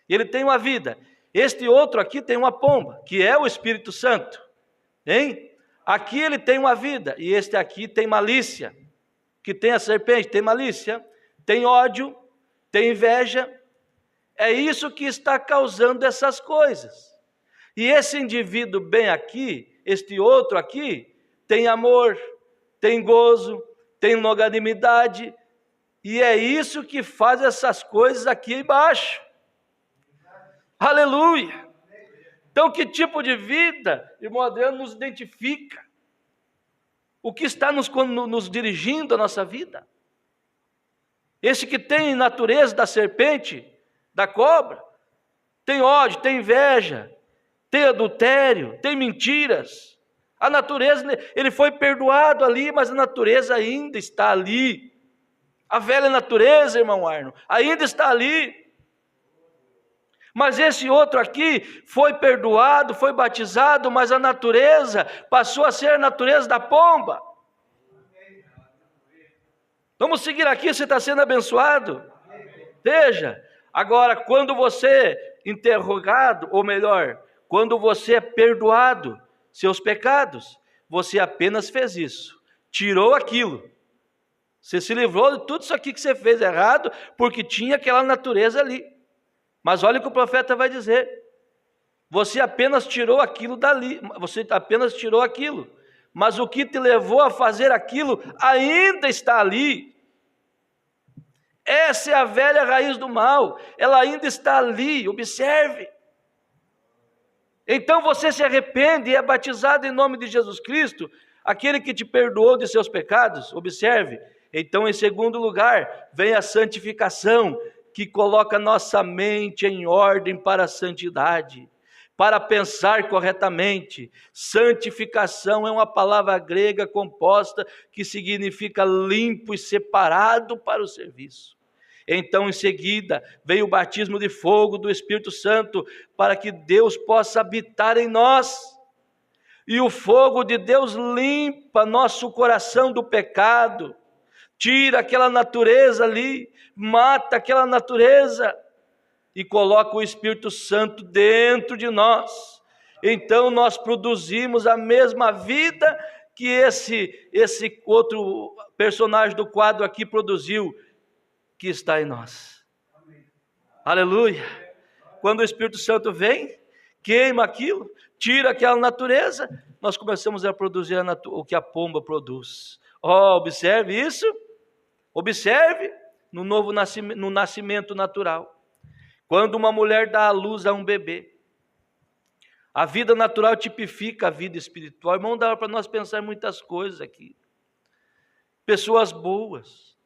A: Ele tem uma vida. Este outro aqui tem uma pomba, que é o Espírito Santo. Hein? Aqui ele tem uma vida. E este aqui tem malícia. Que tem a serpente, tem malícia. Tem ódio. Tem inveja. É isso que está causando essas coisas. E esse indivíduo bem aqui, este outro aqui, tem amor, tem gozo, tem longanimidade, e é isso que faz essas coisas aqui embaixo. Aleluia! Então, que tipo de vida, irmão Adriano, nos identifica? O que está nos dirigindo a nossa vida? Esse que tem natureza da serpente, da cobra, tem ódio, tem inveja, tem adultério, tem mentiras. A natureza, ele foi perdoado ali, mas a natureza ainda está ali. A velha natureza, irmão Arno, ainda está ali. Mas esse outro aqui foi perdoado, foi batizado, mas a natureza passou a ser a natureza da pomba. Vamos seguir aqui, você está sendo abençoado? Veja, agora quando você é interrogado, ou melhor, quando você é perdoado seus pecados, você apenas fez isso, tirou aquilo. Você se livrou de tudo isso aqui que você fez errado, porque tinha aquela natureza ali. Mas olha o que o profeta vai dizer. Você apenas tirou aquilo dali, você apenas tirou aquilo. Mas o que te levou a fazer aquilo ainda está ali. Essa é a velha raiz do mal, ela ainda está ali, observe. Então você se arrepende e é batizado em nome de Jesus Cristo, aquele que te perdoou de seus pecados, observe. Então, em segundo lugar, vem a santificação, que coloca nossa mente em ordem para a santidade. para pensar corretamente. Santificação é uma palavra grega composta que significa limpo e separado para o serviço. Então, em seguida, veio o batismo de fogo do Espírito Santo, para que Deus possa habitar em nós. E o fogo de Deus limpa nosso coração do pecado, tira aquela natureza ali, mata aquela natureza e coloca o Espírito Santo dentro de nós. Então nós produzimos a mesma vida que esse outro personagem do quadro aqui produziu, que está em nós. Amém. Aleluia! Quando o Espírito Santo vem, queima aquilo, tira aquela natureza, nós começamos a produzir o que a pomba produz. Observe isso, observe no nascimento natural. Quando uma mulher dá à luz a um bebê, a vida natural tipifica a vida espiritual. Irmão, dá para nós pensar em muitas coisas aqui. Pessoas boas,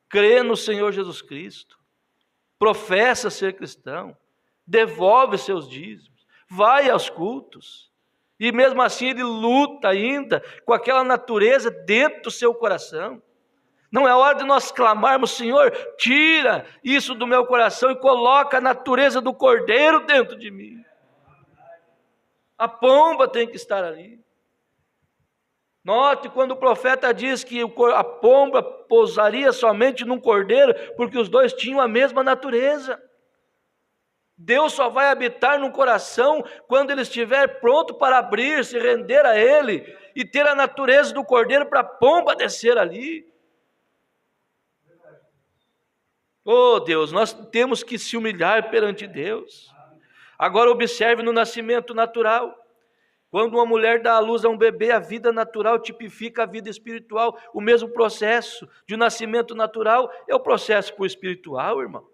A: crê no Senhor Jesus Cristo, professa ser cristão, devolve seus dízimos, vai aos cultos, e mesmo assim ele luta ainda com aquela natureza dentro do seu coração. Não é hora de nós clamarmos: Senhor, tira isso do meu coração e coloca a natureza do cordeiro dentro de mim. A pomba tem que estar ali. Note quando o profeta diz que a pomba pousaria somente num cordeiro, porque os dois tinham a mesma natureza. Deus só vai habitar no coração quando ele estiver pronto para abrir, se render a ele e ter a natureza do cordeiro para a pomba descer ali. Oh Deus, nós temos que se humilhar perante Deus. Agora observe no nascimento natural. Quando uma mulher dá à luz a um bebê, a vida natural tipifica a vida espiritual. O mesmo processo de nascimento natural é o processo para o espiritual, irmão.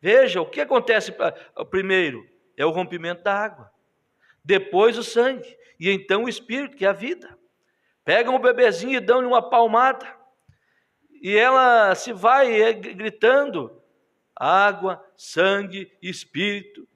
A: Veja, o que acontece primeiro? É o rompimento da água. Depois o sangue. E então o espírito, que é a vida. Pegam o bebezinho e dão-lhe uma palmada. E ela se vai gritando: água, sangue, espírito.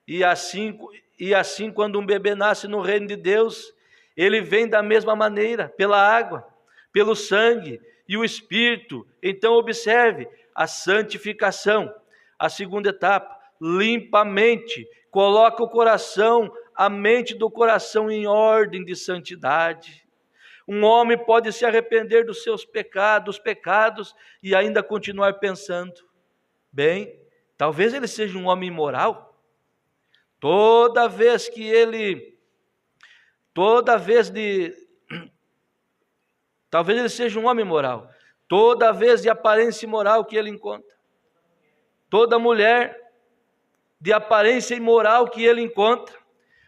A: E assim quando um bebê nasce no reino de Deus, ele vem da mesma maneira, pela água, pelo sangue e o espírito. Então observe a santificação. A segunda etapa: limpa a mente, coloca o coração, a mente do coração em ordem de santidade. Um homem pode se arrepender dos seus pecados, e ainda continuar pensando: bem, talvez ele seja um homem imoral. Talvez ele seja um homem imoral. Toda vez de aparência imoral que ele encontra, toda mulher de aparência imoral que ele encontra,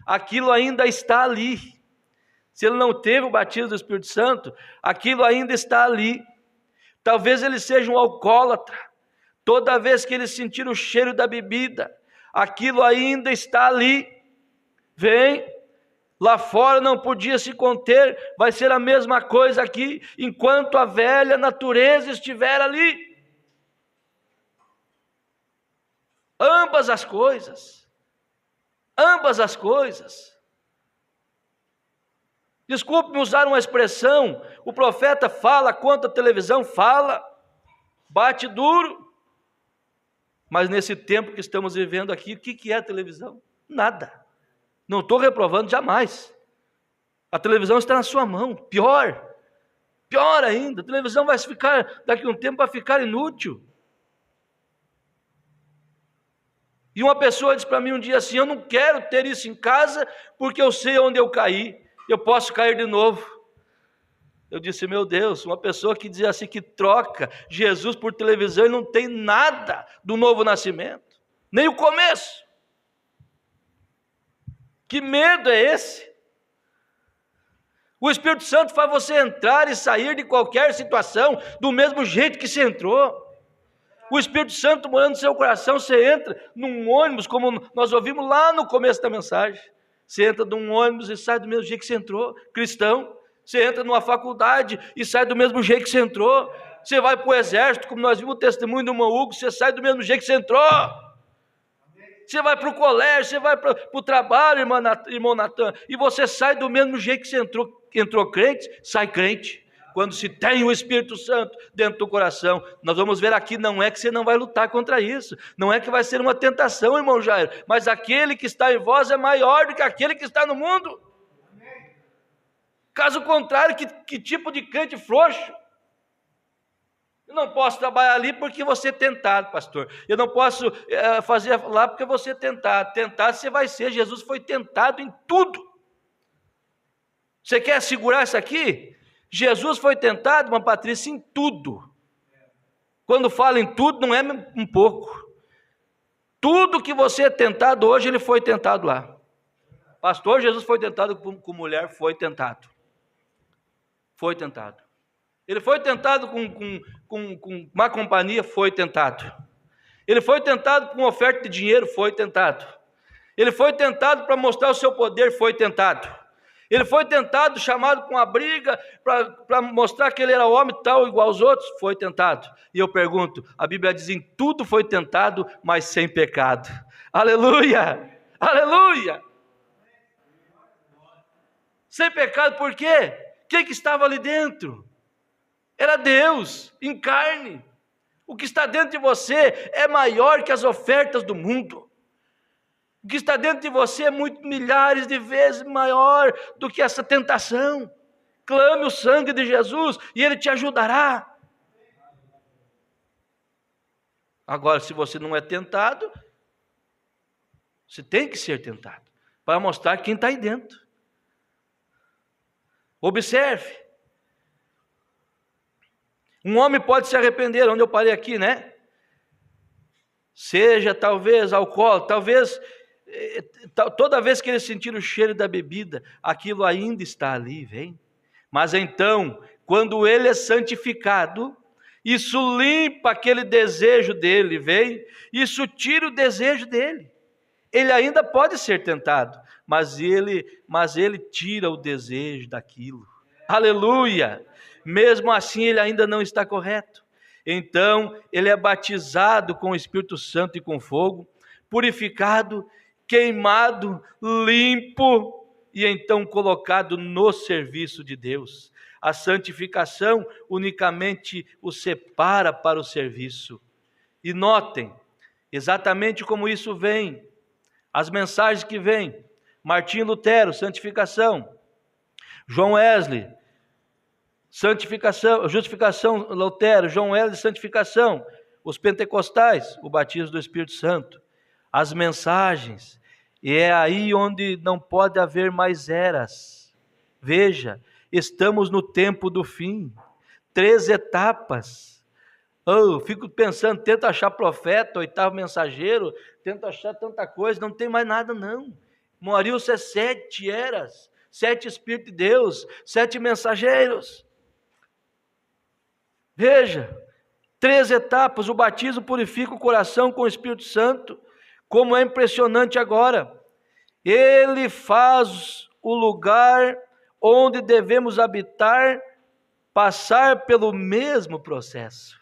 A: aquilo ainda está ali. Se ele não teve o batismo do Espírito Santo, aquilo ainda está ali. Talvez ele seja um alcoólatra. Toda vez que ele sentir o cheiro da bebida, aquilo ainda está ali. Vem, lá fora não podia se conter, vai ser a mesma coisa aqui, enquanto a velha natureza estiver ali. Ambas as coisas. Desculpe-me usar uma expressão, o profeta fala contra a televisão, fala, bate duro. Mas nesse tempo que estamos vivendo aqui, o que é a televisão? Nada. Não estou reprovando jamais. A televisão está na sua mão. Pior ainda, a televisão vai ficar, daqui a um tempo vai ficar inútil. E uma pessoa disse para mim um dia assim: eu não quero ter isso em casa, porque eu sei onde eu caí, eu posso cair de novo. Eu disse: meu Deus, uma pessoa que diz assim, que troca Jesus por televisão, e não tem nada do novo nascimento, nem o começo. Que medo é esse? O Espírito Santo faz você entrar e sair de qualquer situação do mesmo jeito que você entrou. O Espírito Santo morando no seu coração, você entra num ônibus, como nós ouvimos lá no começo da mensagem. Você entra num ônibus e sai do mesmo jeito que você entrou, cristão. Você entra numa faculdade e sai do mesmo jeito que você entrou. Você vai para o exército, como nós vimos o testemunho do irmão Hugo, você sai do mesmo jeito que você entrou. Você vai para o colégio, você vai para o trabalho, irmão Natan, e você sai do mesmo jeito que você entrou crente, sai crente. Quando se tem o Espírito Santo dentro do coração, nós vamos ver aqui, não é que você não vai lutar contra isso, não é que vai ser uma tentação, irmão Jair, mas aquele que está em vós é maior do que aquele que está no mundo. Caso contrário, que tipo de crente frouxo? Eu não posso trabalhar ali porque você é tentado, pastor. Eu não posso fazer lá porque você é tentado. Tentado você vai ser, Jesus foi tentado em tudo. Você quer segurar isso aqui? Jesus foi tentado, irmã Patrícia, em tudo. Quando fala em tudo, não é um pouco. Tudo que você é tentado hoje, ele foi tentado lá. Pastor, Jesus foi tentado com mulher, foi tentado. Foi tentado. Ele foi tentado com má companhia, foi tentado. Ele foi tentado com oferta de dinheiro, foi tentado. Ele foi tentado para mostrar o seu poder, foi tentado. Ele foi tentado, chamado com uma briga, para mostrar que ele era homem tal, igual aos outros, foi tentado. E eu pergunto, a Bíblia diz, em tudo foi tentado, mas sem pecado. Aleluia! Aleluia! Sem pecado, por quê? Quem que estava ali dentro? Era Deus, em carne. O que está dentro de você é maior que as ofertas do mundo. O que está dentro de você é milhares de vezes maior do que essa tentação. Clame o sangue de Jesus e Ele te ajudará. Agora, se você não é tentado, você tem que ser tentado, para mostrar quem está aí dentro. Observe. Um homem pode se arrepender, onde eu parei aqui, né? Seja talvez alcoólatra, talvez toda vez que ele sentir o cheiro da bebida, aquilo ainda está ali, vem. Mas então, quando ele é santificado, isso limpa aquele desejo dele, vem. Isso tira o desejo dele. Ele ainda pode ser tentado, mas ele tira o desejo daquilo. Aleluia! Mesmo assim ele ainda não está correto. Então ele é batizado com o Espírito Santo e com fogo, purificado, queimado, limpo e então colocado no serviço de Deus. A santificação unicamente o separa para o serviço. E notem, exatamente como isso vem, as mensagens que vêm, Martinho Lutero, santificação, João Wesley, santificação, justificação, Lutero, João Wesley, santificação, os pentecostais, o batismo do Espírito Santo, as mensagens, e é aí onde não pode haver mais eras. Veja, estamos no tempo do fim, 3 etapas. Eu fico pensando, tento achar profeta, 8º mensageiro, tento achar tanta coisa, não tem mais nada não. Moriu-se 7 eras, 7 Espíritos de Deus, 7 mensageiros. Veja, 3 etapas, o batismo purifica o coração com o Espírito Santo, como é impressionante agora. Ele faz o lugar onde devemos habitar, passar pelo mesmo processo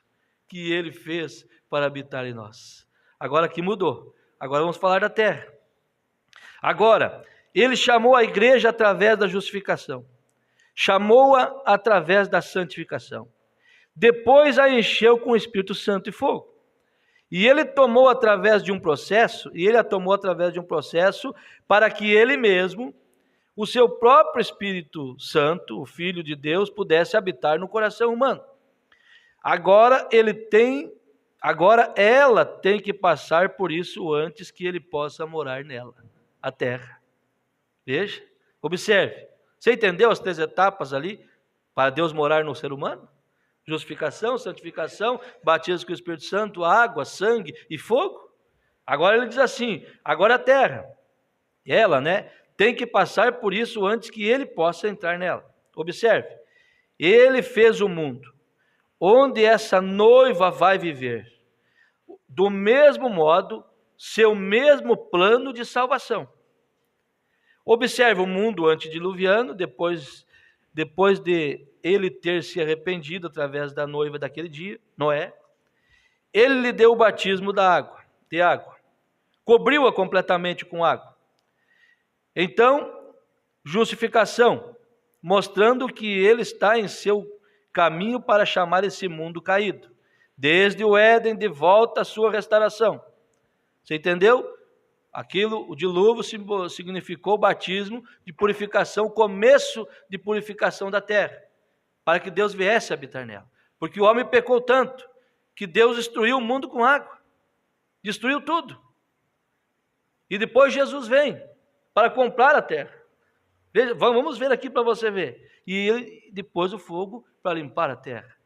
A: que ele fez para habitar em nós. Agora que mudou, agora vamos falar da terra. Agora, ele chamou a igreja através da justificação, chamou-a através da santificação, depois a encheu com o Espírito Santo e fogo. E ele tomou através de um processo, para que ele mesmo, o seu próprio Espírito Santo, o Filho de Deus, pudesse habitar no coração humano. Agora ela tem que passar por isso antes que ele possa morar nela, a terra. Veja, observe. Você entendeu as 3 etapas ali para Deus morar no ser humano? Justificação, santificação, batismo com o Espírito Santo, água, sangue e fogo. Agora ele diz assim, agora a terra, ela, tem que passar por isso antes que ele possa entrar nela. Observe, ele fez o mundo, onde essa noiva vai viver, do mesmo modo, seu mesmo plano de salvação. Observe o mundo antediluviano, depois de ele ter se arrependido através da noiva daquele dia, Noé, ele lhe deu o batismo de água. cobriu-a completamente com água. Então, justificação, mostrando que ele está em seu caminho para chamar esse mundo caído, desde o Éden de volta à sua restauração. Você entendeu? O dilúvio significou o batismo de purificação, o começo de purificação da terra, para que Deus viesse habitar nela. Porque o homem pecou tanto, que Deus destruiu o mundo com água, destruiu tudo. E depois Jesus vem para comprar a terra. Veja, vamos ver aqui para você ver. E depois o fogo para limpar a terra,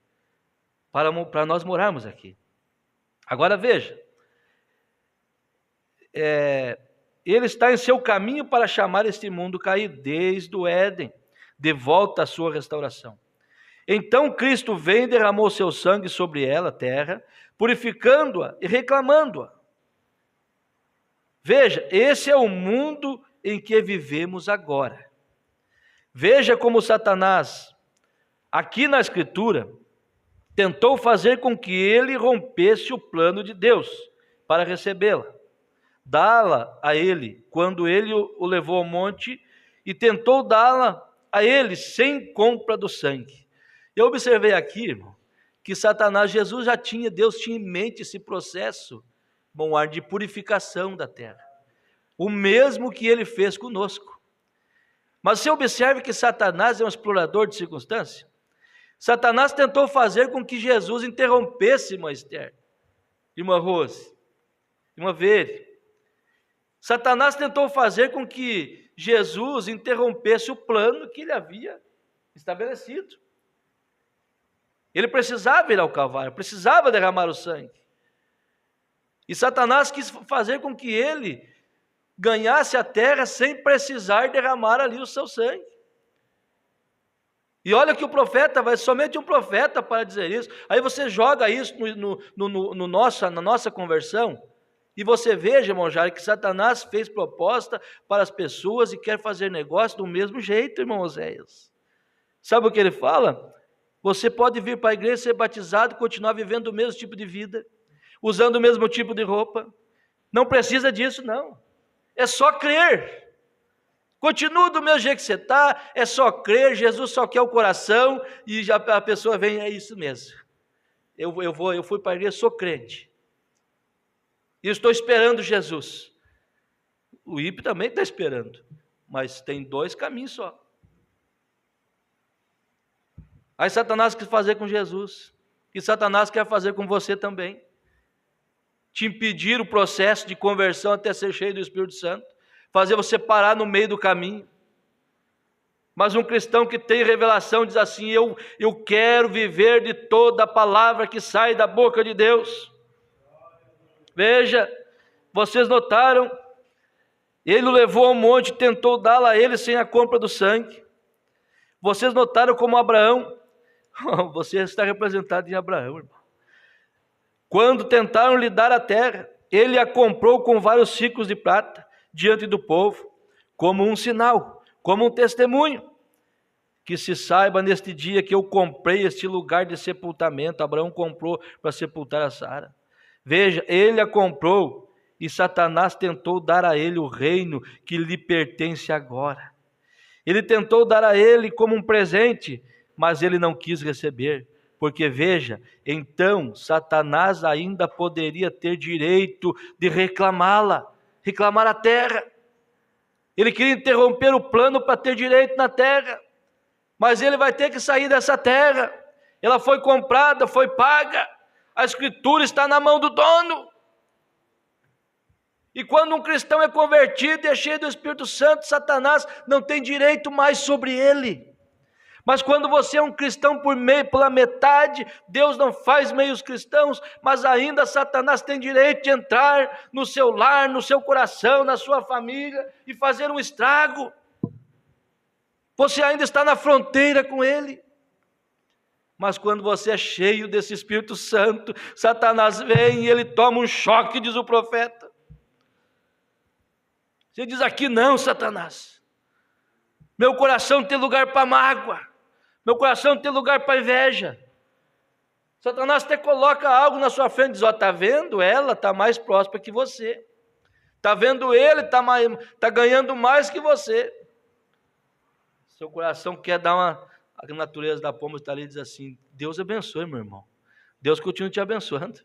A: para nós morarmos aqui. Agora veja, ele está em seu caminho para chamar este mundo caído, desde o Éden, de volta à sua restauração. Então Cristo vem e derramou seu sangue sobre ela, a terra, purificando-a e reclamando-a. Veja, esse é o mundo em que vivemos agora. Veja como Satanás, aqui na Escritura, tentou fazer com que ele rompesse o plano de Deus para recebê-la, dá-la a ele, quando ele o levou ao monte, e tentou dá-la a ele sem compra do sangue. Eu observei aqui, irmão, que Deus tinha em mente esse processo, de purificação da terra, o mesmo que ele fez conosco. Mas você observe que Satanás é um explorador de circunstância. Satanás tentou fazer com que Jesus interrompesse irmã Esther, irmã Rose, irmã Vere. Satanás tentou fazer com que Jesus interrompesse o plano que ele havia estabelecido. Ele precisava ir ao Calvário, precisava derramar o sangue. E Satanás quis fazer com que ele ganhasse a terra sem precisar derramar ali o seu sangue. E olha que o profeta, vai somente um profeta para dizer isso. Aí você joga isso na nossa conversão, e você veja, irmão Jair, que Satanás fez proposta para as pessoas e quer fazer negócio do mesmo jeito, irmão Oséias. Sabe o que ele fala? Você pode vir para a igreja, ser batizado e continuar vivendo o mesmo tipo de vida, usando o mesmo tipo de roupa. Não precisa disso, não. É só crer. Continua do mesmo jeito que você está, é só crer, Jesus só quer o coração, e já a pessoa vem, é isso mesmo. Eu fui para a igreja, sou crente. E estou esperando Jesus. O ímpio também está esperando, mas tem 2 caminhos só. Aí Satanás quis fazer com Jesus, e Satanás quer fazer com você também. Te impedir o processo de conversão até ser cheio do Espírito Santo, fazer você parar no meio do caminho. Mas um cristão que tem revelação diz assim: eu quero viver de toda a palavra que sai da boca de Deus. Veja, vocês notaram, ele o levou ao monte e tentou dá-la a ele sem a compra do sangue. Vocês notaram como Abraão, você está representado em Abraão, irmão. Quando tentaram lhe dar a terra, ele a comprou com vários ciclos de prata diante do povo, como um sinal, como um testemunho. Que se saiba neste dia que eu comprei este lugar de sepultamento. Abraão comprou para sepultar a Sara. Veja, ele a comprou e Satanás tentou dar a ele o reino que lhe pertence agora. Ele tentou dar a ele como um presente, mas ele não quis receber. Porque veja, então Satanás ainda poderia ter direito de reclamar a terra. Ele queria interromper o plano para ter direito na terra, mas ele vai ter que sair dessa terra. Ela foi comprada, foi paga, a Escritura está na mão do dono. E quando um cristão é convertido e é cheio do Espírito Santo, Satanás não tem direito mais sobre ele. Mas quando você é um cristão pela metade, Deus não faz meios cristãos, mas ainda Satanás tem direito de entrar no seu lar, no seu coração, na sua família e fazer um estrago. Você ainda está na fronteira com ele. Mas quando você é cheio desse Espírito Santo, Satanás vem e ele toma um choque, diz o profeta. Você diz: aqui não, Satanás. Meu coração não tem lugar para mágoa. Meu coração não tem lugar para inveja. Satanás até coloca algo na sua frente e diz: está vendo? Ela está mais próspera que você. Está vendo ele, está ganhando mais que você. Seu coração quer dar a natureza da pomba está ali e diz assim: Deus abençoe, meu irmão. Deus continua te abençoando.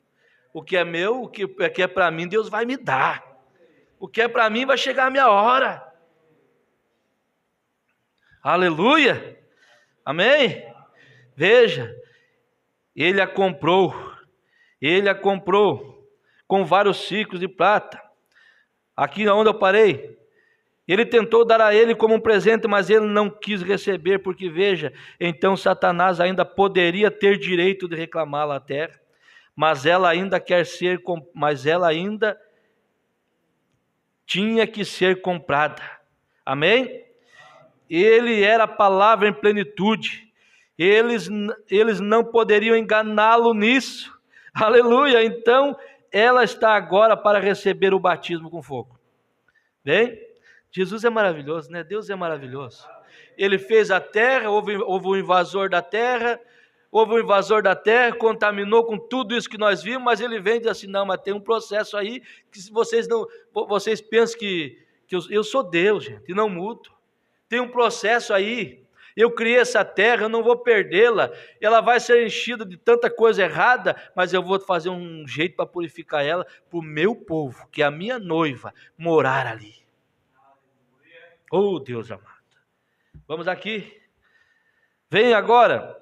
A: O que é meu, o que é para mim, Deus vai me dar. O que é para mim vai chegar a minha hora. Aleluia. Amém? Veja, ele a comprou com vários ciclos de prata. Aqui onde eu parei, ele tentou dar a ele como um presente, mas ele não quis receber, porque veja, então Satanás ainda poderia ter direito de reclamá-la a terra, mas ela ainda tinha que ser comprada. Amém? Ele era a palavra em plenitude. Eles não poderiam enganá-lo nisso. Aleluia! Então, ela está agora para receber o batismo com fogo. Bem? Jesus é maravilhoso, né? Deus é maravilhoso. Ele fez a terra, houve um invasor da terra, contaminou com tudo isso que nós vimos, mas ele vem e diz assim: não, mas tem um processo aí que vocês pensam que eu sou Deus, gente, e não mudo. Tem um processo aí. Eu criei essa terra, eu não vou perdê-la. Ela vai ser enchida de tanta coisa errada, mas eu vou fazer um jeito para purificar ela, para o meu povo, que é a minha noiva, morar ali. Oh, Deus amado. Vamos aqui. Vem agora.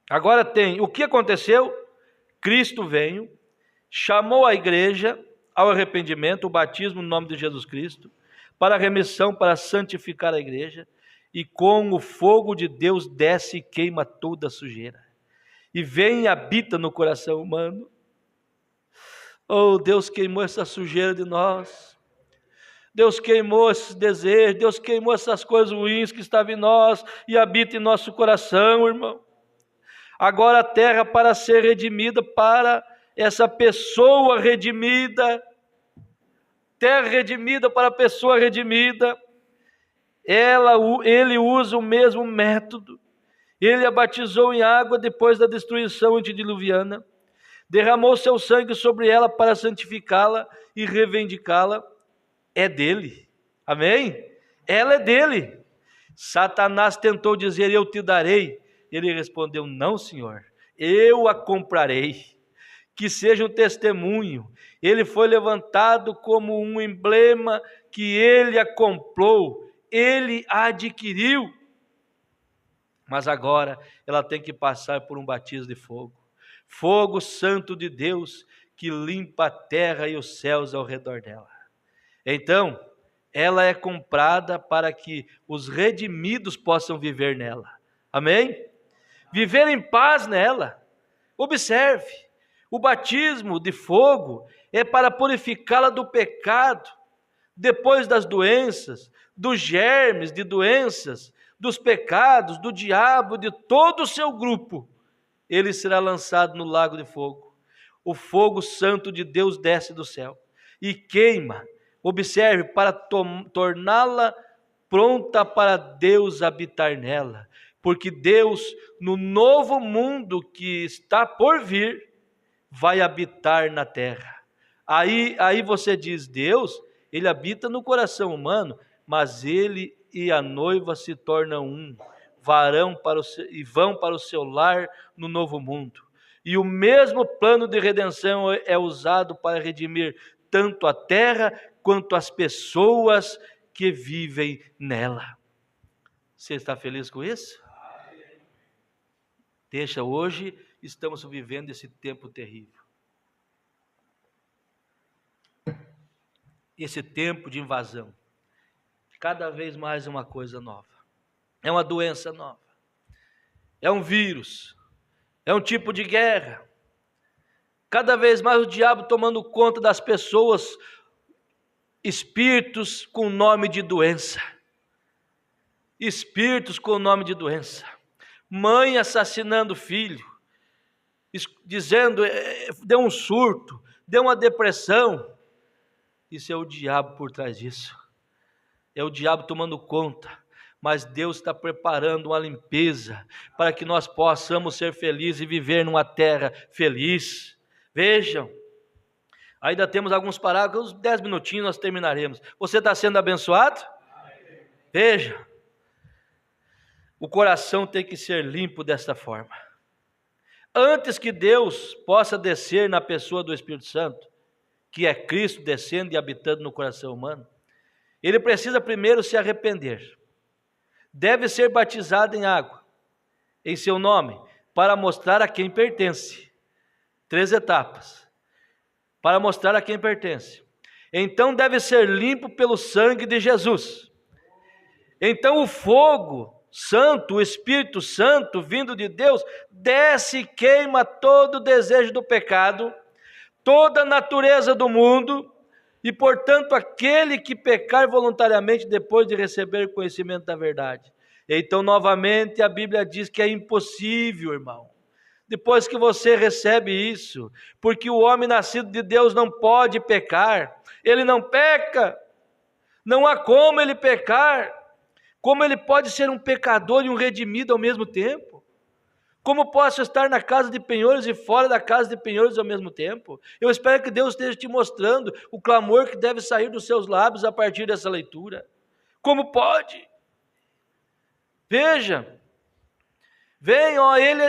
A: Agora tem. O que aconteceu? Cristo veio, chamou a igreja ao arrependimento, o batismo no nome de Jesus Cristo, para a remissão, para santificar a igreja. E com o fogo de Deus desce e queima toda a sujeira. E vem e habita no coração humano. Oh, Deus queimou essa sujeira de nós. Deus queimou esses desejos. Deus queimou essas coisas ruins que estavam em nós e habita em nosso coração, irmão. Agora a terra para ser redimida, para essa pessoa redimida. Terra redimida para a pessoa redimida. Ele usa o mesmo método. Ele a batizou em água depois da destruição antediluviana. Derramou seu sangue sobre ela para santificá-la e reivindicá-la. É dele. Amém? Ela é dele. Satanás tentou dizer: eu te darei. Ele respondeu: não, Senhor, eu a comprarei. Que seja um testemunho. Ele foi levantado como um emblema que ele a comprou. Ele a adquiriu, mas agora ela tem que passar por um batismo de fogo. Fogo santo de Deus que limpa a terra e os céus ao redor dela. Então, ela é comprada para que os redimidos possam viver nela. Amém? Viver em paz nela. Observe, o batismo de fogo é para purificá-la do pecado, depois das doenças, dos germes de doenças, dos pecados, do diabo, de todo o seu grupo. Ele será lançado no lago de fogo. O fogo santo de Deus desce do céu e queima. Observe, para torná-la pronta para Deus habitar nela. Porque Deus, no novo mundo que está por vir, vai habitar na terra. Aí você diz: Deus, ele habita no coração humano, mas ele e a noiva se tornam um, e vão para o seu lar no novo mundo. E o mesmo plano de redenção é usado para redimir tanto a terra quanto as pessoas que vivem nela. Você está feliz com isso? Deixa, hoje estamos vivendo esse tempo terrível. Esse tempo de invasão. Cada vez mais uma coisa nova. É uma doença nova. É um vírus. É um tipo de guerra. Cada vez mais o diabo tomando conta das pessoas, espíritos com nome de doença. Espíritos com nome de doença. Mãe assassinando filho, dizendo, deu um surto, deu uma depressão. Isso é o diabo por trás disso. É o diabo tomando conta. Mas Deus está preparando uma limpeza para que nós possamos ser felizes e viver numa terra feliz. Vejam, Ainda temos alguns parágrafos, 10 minutinhos nós terminaremos. Você está sendo abençoado? Veja, o coração tem que ser limpo desta forma. Antes que Deus possa descer na pessoa do Espírito Santo, que é Cristo descendo e habitando no coração humano, ele precisa primeiro se arrepender. Deve ser batizado em água, em seu nome, para mostrar a quem pertence. 3 etapas. Para mostrar a quem pertence. Então deve ser limpo pelo sangue de Jesus. Então o fogo santo, o Espírito Santo, vindo de Deus, desce e queima todo o desejo do pecado, toda a natureza do mundo, e portanto aquele que pecar voluntariamente depois de receber conhecimento da verdade. Então novamente a Bíblia diz que é impossível, irmão, depois que você recebe isso, porque o homem nascido de Deus não pode pecar, ele não peca, não há como ele pecar. Como ele pode ser um pecador e um redimido ao mesmo tempo? Como posso estar na casa de penhores e fora da casa de penhores ao mesmo tempo? Eu espero que Deus esteja te mostrando o clamor que deve sair dos seus lábios a partir dessa leitura. Como pode? Veja,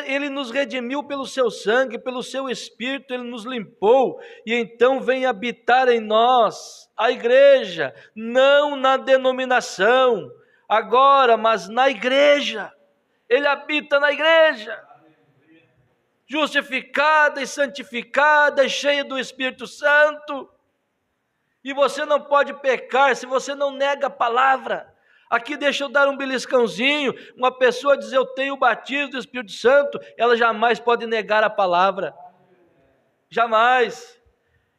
A: ele nos redimiu pelo seu sangue, pelo seu Espírito, ele nos limpou, e então vem habitar em nós, a igreja, não na denominação, agora, mas na igreja. Ele habita na igreja, justificada e santificada e cheia do Espírito Santo. E você não pode pecar se você não nega a palavra. Aqui deixa eu dar um beliscãozinho. Uma pessoa diz eu tenho o batismo do Espírito Santo, ela jamais pode negar a palavra. Jamais.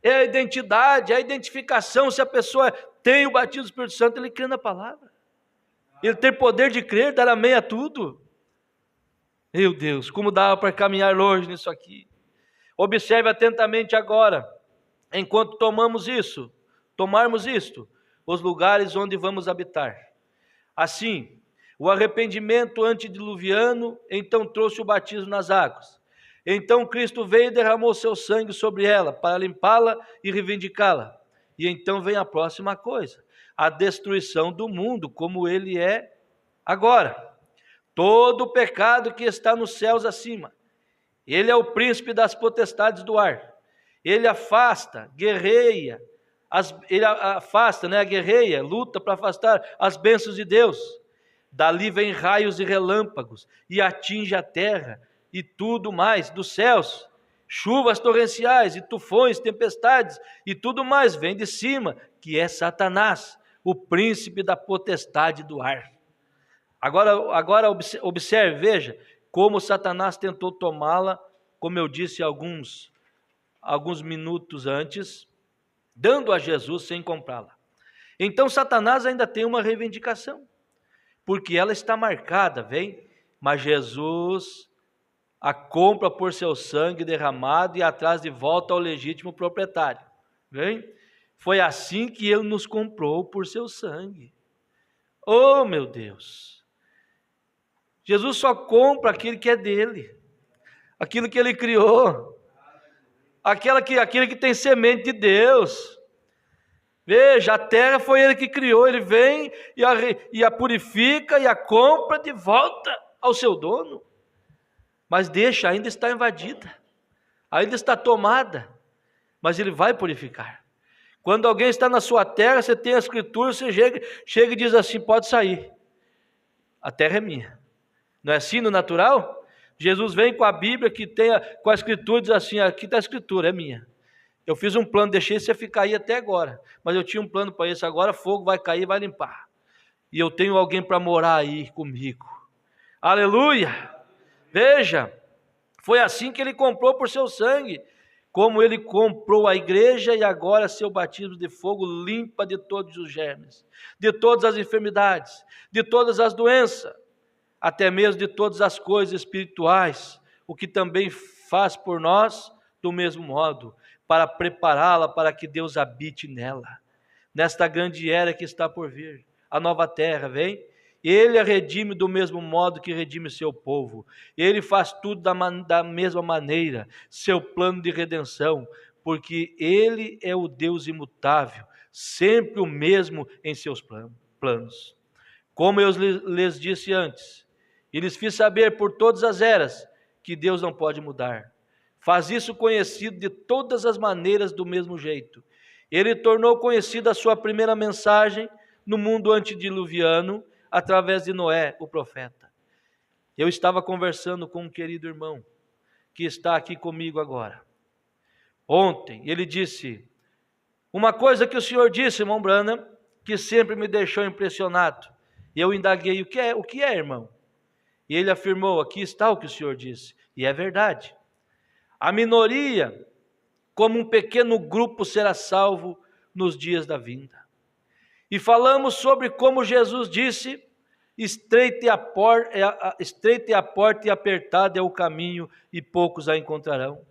A: É a identidade, é a identificação. Se a pessoa tem o batismo do Espírito Santo, ele crê na palavra. Ele tem poder de crer, dar amém a tudo. Meu Deus, como dá para caminhar longe nisso aqui. Observe atentamente agora, enquanto tomarmos isto, os lugares onde vamos habitar. Assim, o arrependimento antediluviano, então trouxe o batismo nas águas. Então Cristo veio e derramou seu sangue sobre ela, para limpá-la e reivindicá-la. E então vem a próxima coisa. A destruição do mundo, como ele é agora. Todo o pecado que está nos céus acima. Ele é o príncipe das potestades do ar. Ele afasta, guerreia, luta para afastar as bênçãos de Deus. Dali vem raios e relâmpagos, e atinge a terra, e tudo mais dos céus. Chuvas torrenciais, e tufões, tempestades, e tudo mais vem de cima, que é Satanás, o príncipe da potestade do ar. Agora observe, veja, como Satanás tentou tomá-la, como eu disse alguns minutos antes, dando a Jesus sem comprá-la. Então Satanás ainda tem uma reivindicação, porque ela está marcada, mas Jesus a compra por seu sangue derramado e atrás de volta ao legítimo proprietário. Foi assim que ele nos comprou por seu sangue. Oh, meu Deus! Jesus só compra aquilo que é dele, aquilo que ele criou, aquilo que tem semente de Deus. Veja, a terra foi ele que criou, ele vem e a purifica e a compra de volta ao seu dono. Mas deixa, ainda está invadida, ainda está tomada, mas ele vai purificar. Quando alguém está na sua terra, você tem a escritura, você chega e diz assim, pode sair, a terra é minha. Não é assim no natural? Jesus vem com a Bíblia, com a escritura, diz assim, aqui está a escritura, é minha. Eu fiz um plano, deixei você ficar aí até agora, mas eu tinha um plano para isso, agora fogo vai cair e vai limpar. E eu tenho alguém para morar aí comigo. Aleluia! Veja, foi assim que ele comprou por seu sangue, como ele comprou a igreja e agora seu batismo de fogo limpa de todos os germes, de todas as enfermidades, de todas as doenças, até mesmo de todas as coisas espirituais, o que também faz por nós do mesmo modo, para prepará-la para que Deus habite nela, nesta grande era que está por vir, a nova terra, Ele a redime do mesmo modo que redime seu povo. Ele faz tudo da mesma maneira, seu plano de redenção, porque Ele é o Deus imutável, sempre o mesmo em seus planos. Como eu lhes disse antes, e lhes fiz saber por todas as eras, que Deus não pode mudar. Faz isso conhecido de todas as maneiras do mesmo jeito. Ele tornou conhecida a sua primeira mensagem no mundo antediluviano, através de Noé, o profeta. Eu estava conversando com um querido irmão, que está aqui comigo agora. Ontem, ele disse, uma coisa que o senhor disse, irmão Branham, que sempre me deixou impressionado. E eu indaguei, o que é, irmão? E ele afirmou, aqui está o que o senhor disse. E é verdade. A minoria, como um pequeno grupo, será salvo nos dias da vinda. E falamos sobre como Jesus disse, estreita é a porta e apertado é o caminho, e poucos a encontrarão.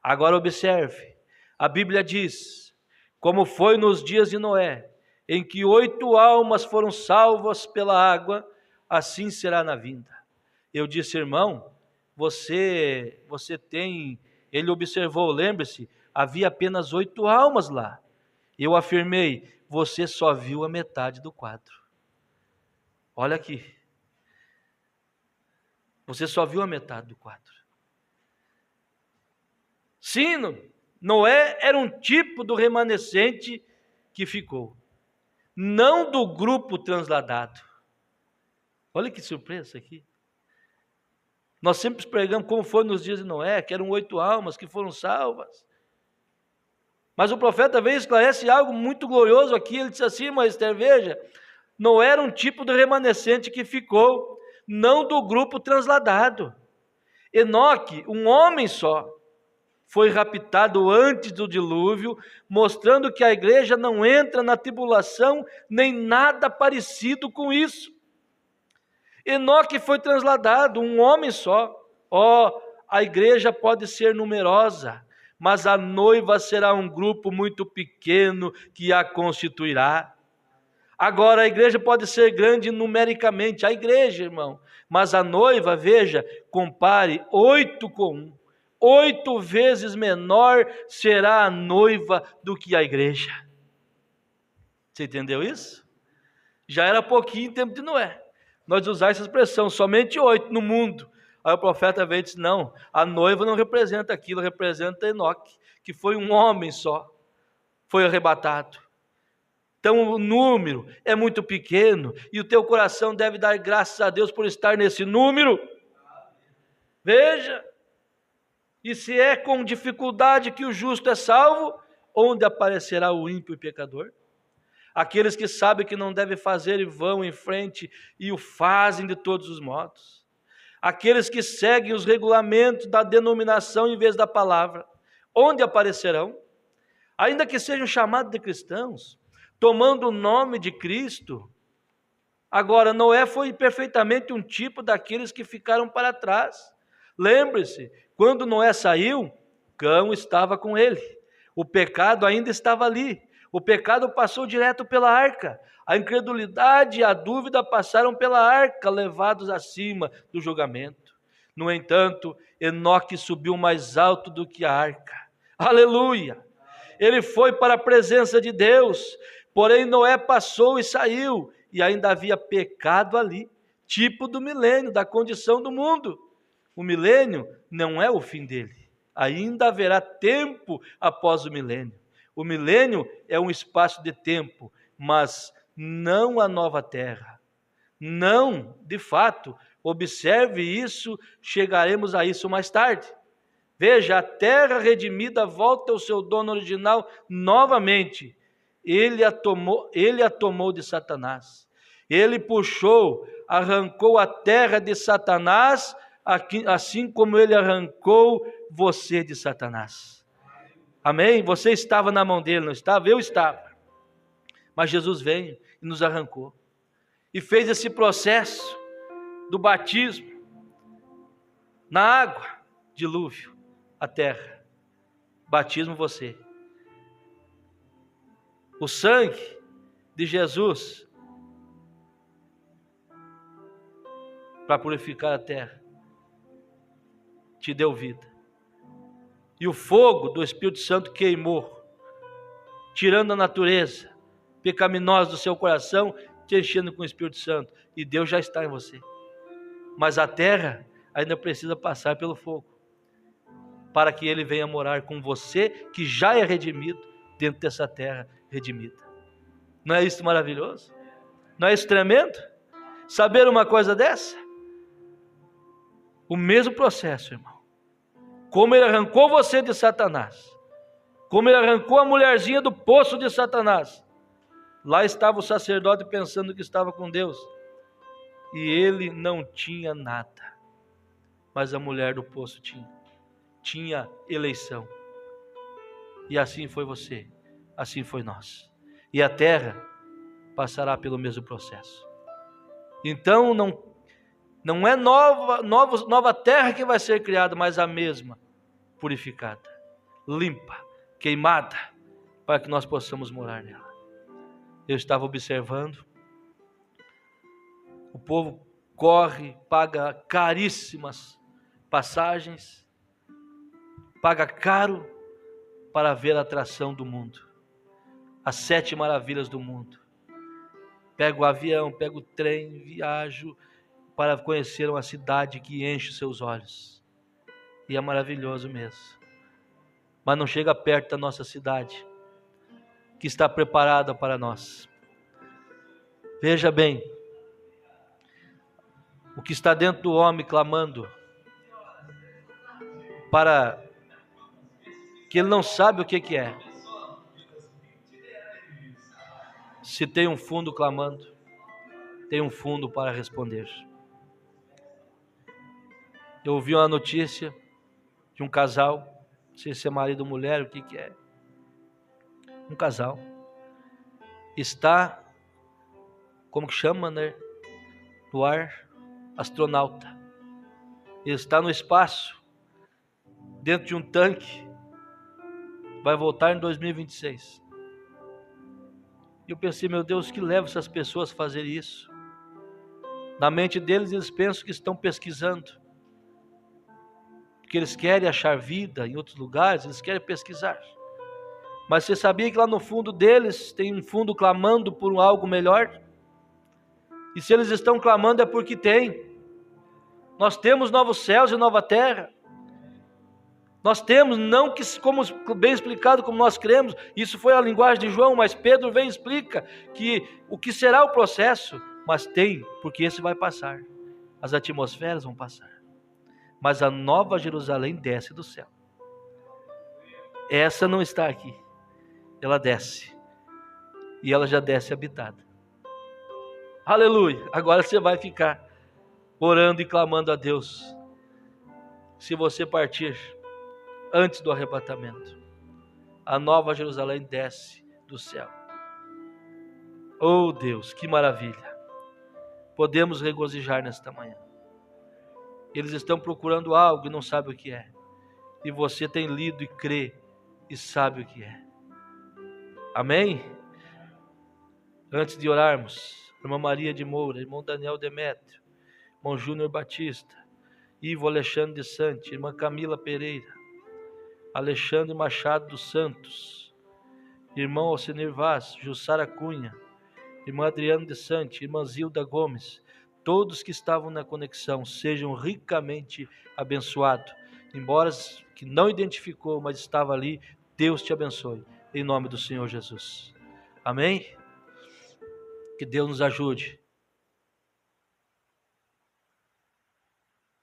A: Agora observe, a Bíblia diz, como foi nos dias de Noé, em que 8 almas foram salvas pela água, assim será na vinda. Eu disse, irmão, você tem... Ele observou, lembre-se, havia apenas 8 almas lá. Eu afirmei, você só viu a metade do quadro. Olha aqui. Você só viu a metade do quadro. Sim, Noé era um tipo do remanescente que ficou, não do grupo transladado. Olha que surpresa aqui. Nós sempre pregamos como foi nos dias de Noé, que eram 8 almas que foram salvas. Mas o profeta veio e esclarece algo muito glorioso aqui. Ele disse assim, mas Esther, veja, não era um tipo de remanescente que ficou, não do grupo transladado. Enoque, um homem só, foi raptado antes do dilúvio, mostrando que a igreja não entra na tribulação, nem nada parecido com isso. Enoque foi transladado, um homem só. A igreja pode ser numerosa, mas a noiva será um grupo muito pequeno que a constituirá. Agora, a igreja pode ser grande numericamente, a igreja, irmão, mas a noiva, veja, compare 8 com 1. 8 vezes menor será a noiva do que a igreja. Você entendeu isso? Já era pouquinho em tempo de Noé. Nós usamos essa expressão, somente 8 no mundo. Aí o profeta veio e disse, não, a noiva não representa aquilo, representa Enoque, que foi um homem só, foi arrebatado. Então o número é muito pequeno, e o teu coração deve dar graças a Deus por estar nesse número. Veja, e se é com dificuldade que o justo é salvo, onde aparecerá o ímpio e pecador? Aqueles que sabem que não devem fazer e vão em frente e o fazem de todos os modos. Aqueles que seguem os regulamentos da denominação em vez da palavra, onde aparecerão? Ainda que sejam chamados de cristãos, tomando o nome de Cristo. Agora, Noé foi perfeitamente um tipo daqueles que ficaram para trás. Lembre-se, quando Noé saiu, Cão estava com ele. O pecado ainda estava ali. O pecado passou direto pela arca. A incredulidade e a dúvida passaram pela arca, levados acima do julgamento. No entanto, Enoque subiu mais alto do que a arca. Aleluia! Ele foi para a presença de Deus. Porém, Noé passou e saiu, e ainda havia pecado ali, tipo do milênio, da condição do mundo. O milênio não é o fim dele. Ainda haverá tempo após o milênio. O milênio é um espaço de tempo, mas não a nova terra. Não, de fato, observe isso, chegaremos a isso mais tarde. Veja, a terra redimida volta ao seu dono original novamente. Ele a tomou de Satanás. Ele puxou, arrancou a terra de Satanás, assim como ele arrancou você de Satanás. Amém? Você estava na mão dele, não estava? Eu estava. Mas Jesus veio e nos arrancou. E fez esse processo do batismo na água, dilúvio, a terra. Batismo você. O sangue de Jesus para purificar a terra te deu vida. E o fogo do Espírito Santo queimou, tirando a natureza pecaminosa do seu coração, te enchendo com o Espírito Santo. E Deus já está em você. Mas a terra ainda precisa passar pelo fogo, para que Ele venha morar com você, que já é redimido, dentro dessa terra redimida. Não é isso maravilhoso? Não é isso tremendo? Saber uma coisa dessa? O mesmo processo, irmão. Como Ele arrancou você de Satanás, como Ele arrancou a mulherzinha do poço de Satanás, lá estava o sacerdote pensando que estava com Deus, e ele não tinha nada, mas a mulher do poço tinha eleição. E assim foi você, assim foi nós. E a terra passará pelo mesmo processo. Então não é nova terra que vai ser criada, mas a mesma, purificada, limpa, queimada, para que nós possamos morar nela. Eu estava observando, o povo corre, paga caríssimas passagens, paga caro para ver a atração do mundo, as 7 maravilhas do mundo. Pega o avião, pega o trem, viajo para conhecer uma cidade que enche os seus olhos. E é maravilhoso mesmo. Mas não chega perto da nossa cidade, que está preparada para nós. Veja bem, o que está dentro do homem clamando, para que ele não sabe o que é. Se tem um fundo clamando, tem um fundo para responder. Eu ouvi uma notícia de um casal, não sei se é marido ou mulher, o que é. Um casal está, como que chama, né? No ar, astronauta. Ele está no espaço, dentro de um tanque, vai voltar em 2026. E eu pensei, meu Deus, que leva essas pessoas a fazer isso? Na mente deles, eles pensam que estão pesquisando, porque eles querem achar vida em outros lugares, eles querem pesquisar. Mas você sabia que lá no fundo deles tem um fundo clamando por algo melhor? E se eles estão clamando é porque tem. Nós temos novos céus e nova terra. Nós temos, não que como bem explicado como nós cremos, isso foi a linguagem de João, mas Pedro vem e explica que o que será o processo, mas tem, porque esse vai passar. As atmosferas vão passar. Mas a nova Jerusalém desce do céu. Essa não está aqui. Ela desce. E ela já desce habitada. Aleluia! Agora você vai ficar orando e clamando a Deus. Se você partir antes do arrebatamento, a nova Jerusalém desce do céu. Oh Deus, que maravilha! Podemos regozijar nesta manhã. Eles estão procurando algo e não sabem o que é. E você tem lido e crê e sabe o que é. Amém? Antes de orarmos, irmã Maria de Moura, irmão Daniel Demétrio, irmão Júnior Batista, Ivo Alexandre de Sante, irmã Camila Pereira, Alexandre Machado dos Santos, irmão Alcenir Vaz, Jussara Cunha, irmã Adriana de Sante, irmã Zilda Gomes, todos que estavam na conexão sejam ricamente abençoados. Embora que não identificou, mas estava ali, Deus te abençoe, em nome do Senhor Jesus. Amém? Que Deus nos ajude